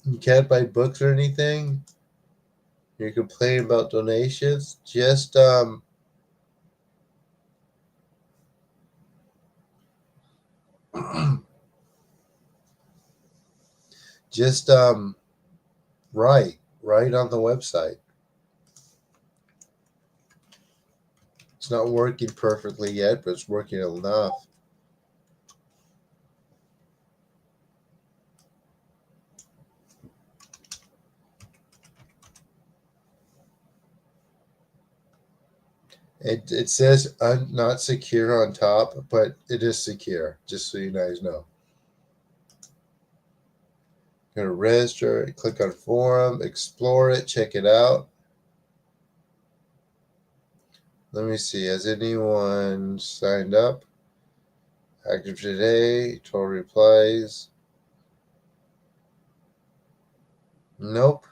you can't buy books or anything, you're complaining about donations, just write on the website. It's not working perfectly yet, but it's working enough. It says not secure on top, but it is secure, just so you guys know. Go to register, click on forum, explore it, check it out. Let me see, has anyone signed up? Active today, total replies. Nope.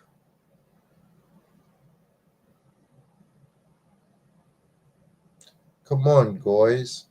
Come on, guys.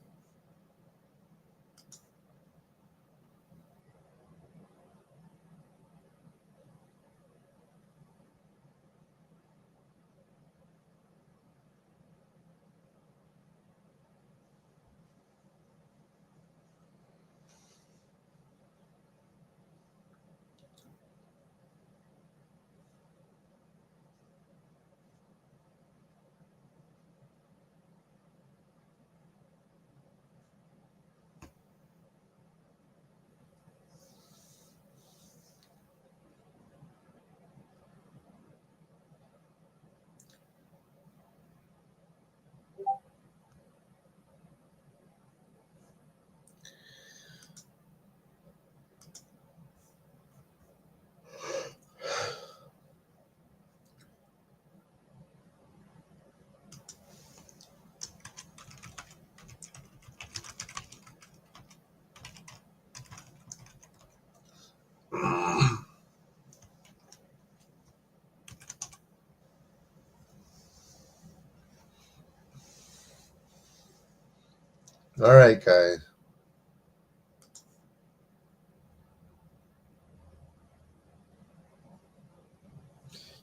All right, guys.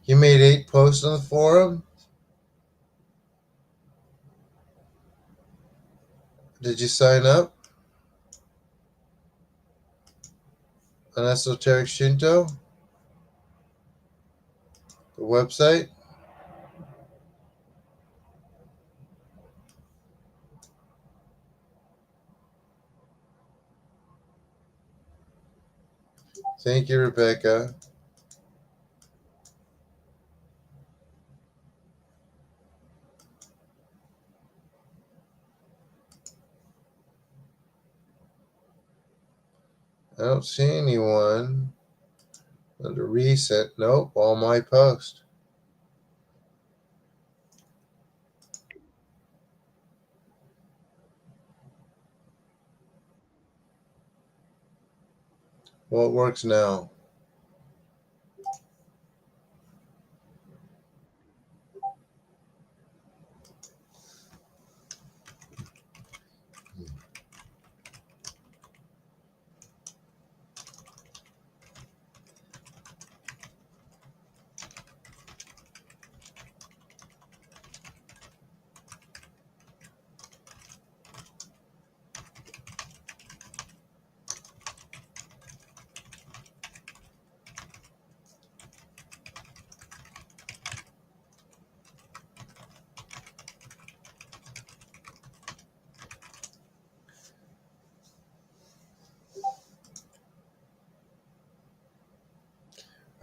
You made 8 posts on the forum? Did you sign up on Esoteric Shinto? The website? Thank you, Rebecca. I don't see anyone under recent. Nope, all my posts. Well, it works now.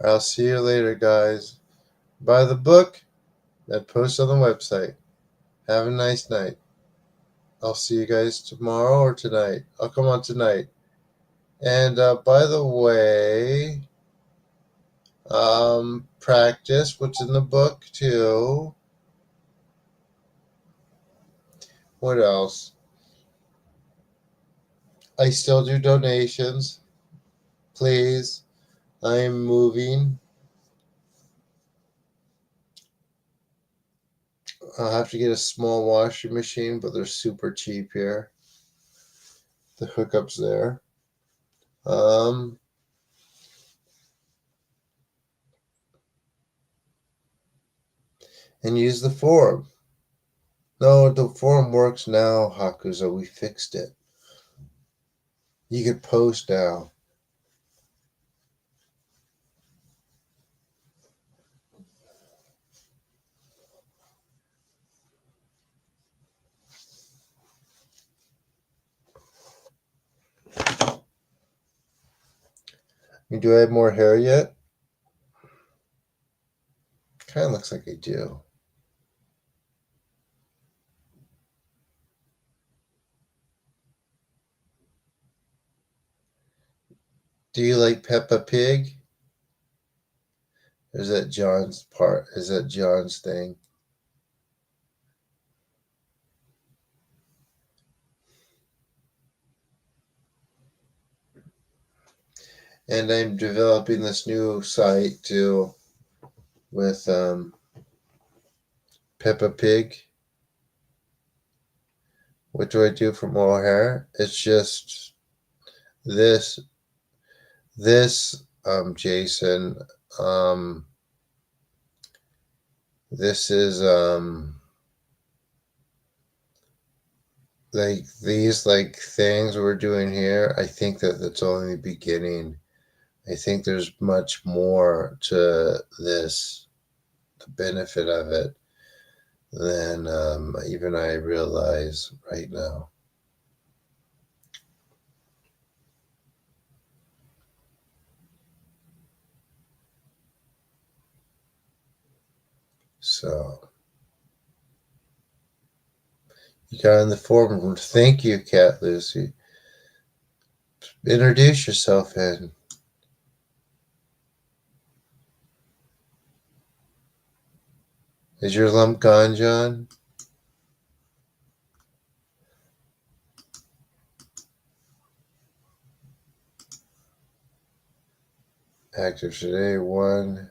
I'll see you later, guys. Buy the book and post on the website. Have a nice night. I'll see you guys tomorrow or tonight. I'll come on tonight. And by the way, practice what's in the book too. What else? I still do donations. Please. I am moving. I'll have to get a small washing machine, but they're super cheap here. The hookup's there. And use the forum. No, the forum works now, Hakuzo. We fixed it. You can post now. Do I have more hair yet? Kind of looks like I do. Do you like Peppa Pig? Or is that John's part? Is that John's thing? And I'm developing this new site too with Peppa Pig. What do I do for more hair? It's just this, Jason. This is like these things we're doing here. I think that that's only the beginning. I think there's much more to this, the benefit of it, than even I realize right now. So you got in the forum. Thank you, Cat Lucy. Introduce yourself in. Is your lump gone, John? Active today, 1.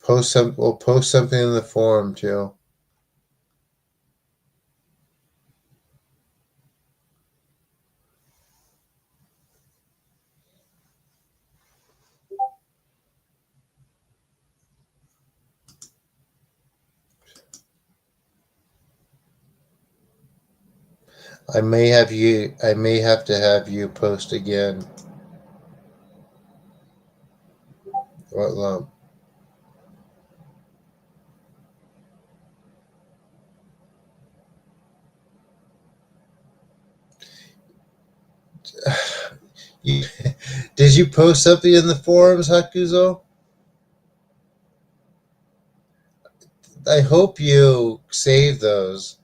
We'll post something in the forum too. I may have to have you post again. What lump? Did you post something in the forums, Hakuzo? I hope you save those.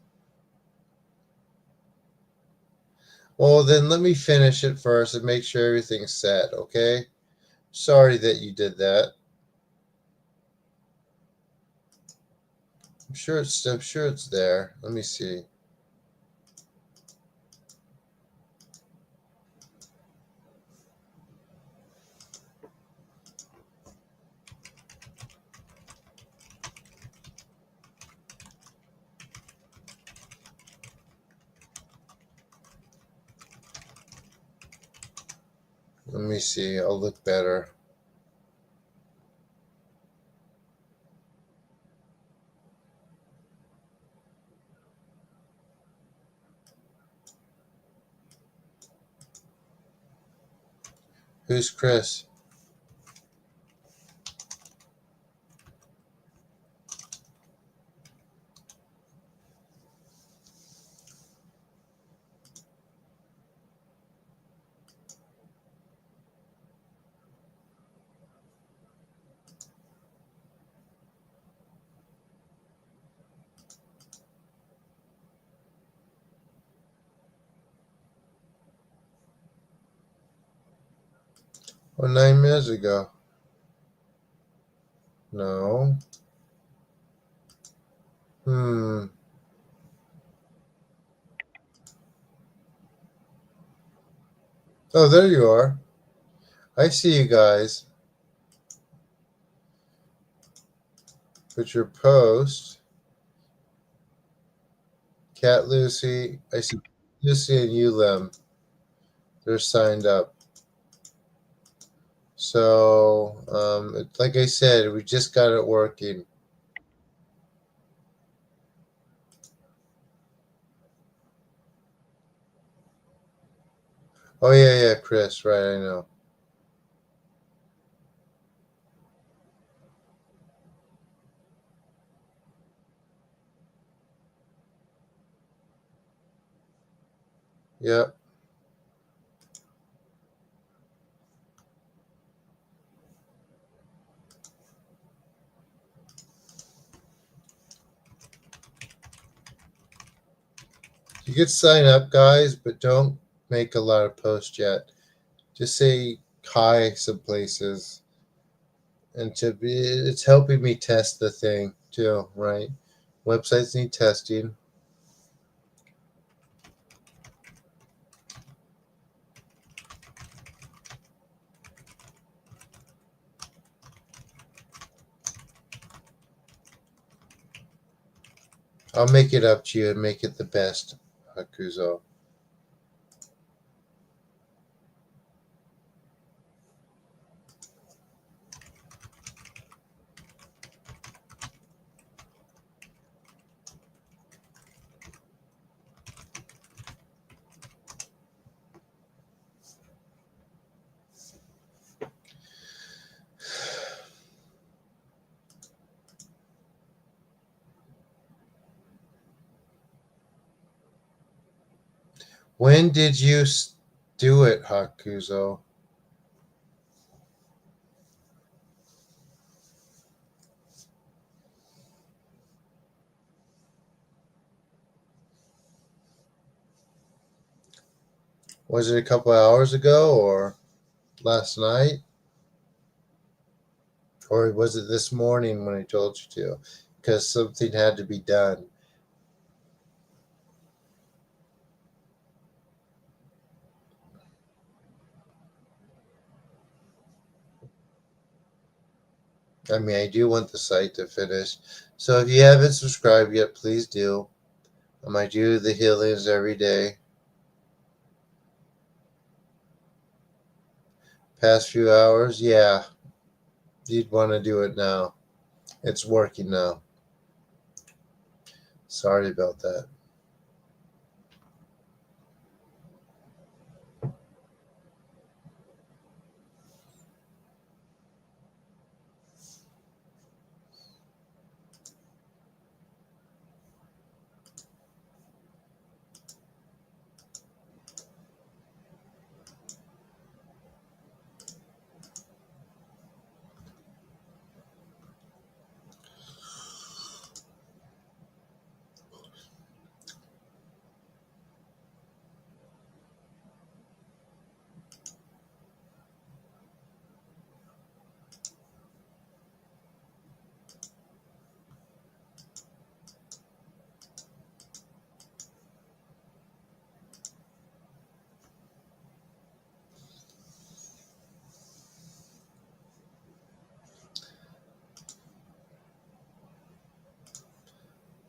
Well, then let me finish it first and make sure everything's set, okay? Sorry that you did that. I'm sure it's there. Let me see. Let me see. I'll look better. Who's Chris? Oh, 9 minutes ago. No. Hmm. Oh, there you are. I see you guys. Put your post. Cat Lucy. I see Lucy and Ulem. They're signed up. So, like I said, we just got it working. Oh, yeah, Chris. Right, I know. Yep. You could sign up, guys, but don't make a lot of posts yet. Just say hi some places. And it's helping me test the thing too, right? Websites need testing. I'll make it up to you and make it the best, Hakuzo. When did you do it, Hakuzo? Was it a couple hours ago or last night? Or was it this morning when I told you to? Because something had to be done. I mean, I do want the site to finish. So if you haven't subscribed yet, please do. I do the healings every day. Past few hours, yeah, you'd want to do it now. It's working now. Sorry about that.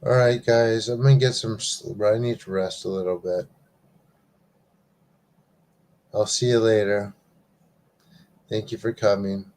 All right, guys, I'm gonna get some sleep. I need to rest a little bit. I'll see you later. Thank you for coming.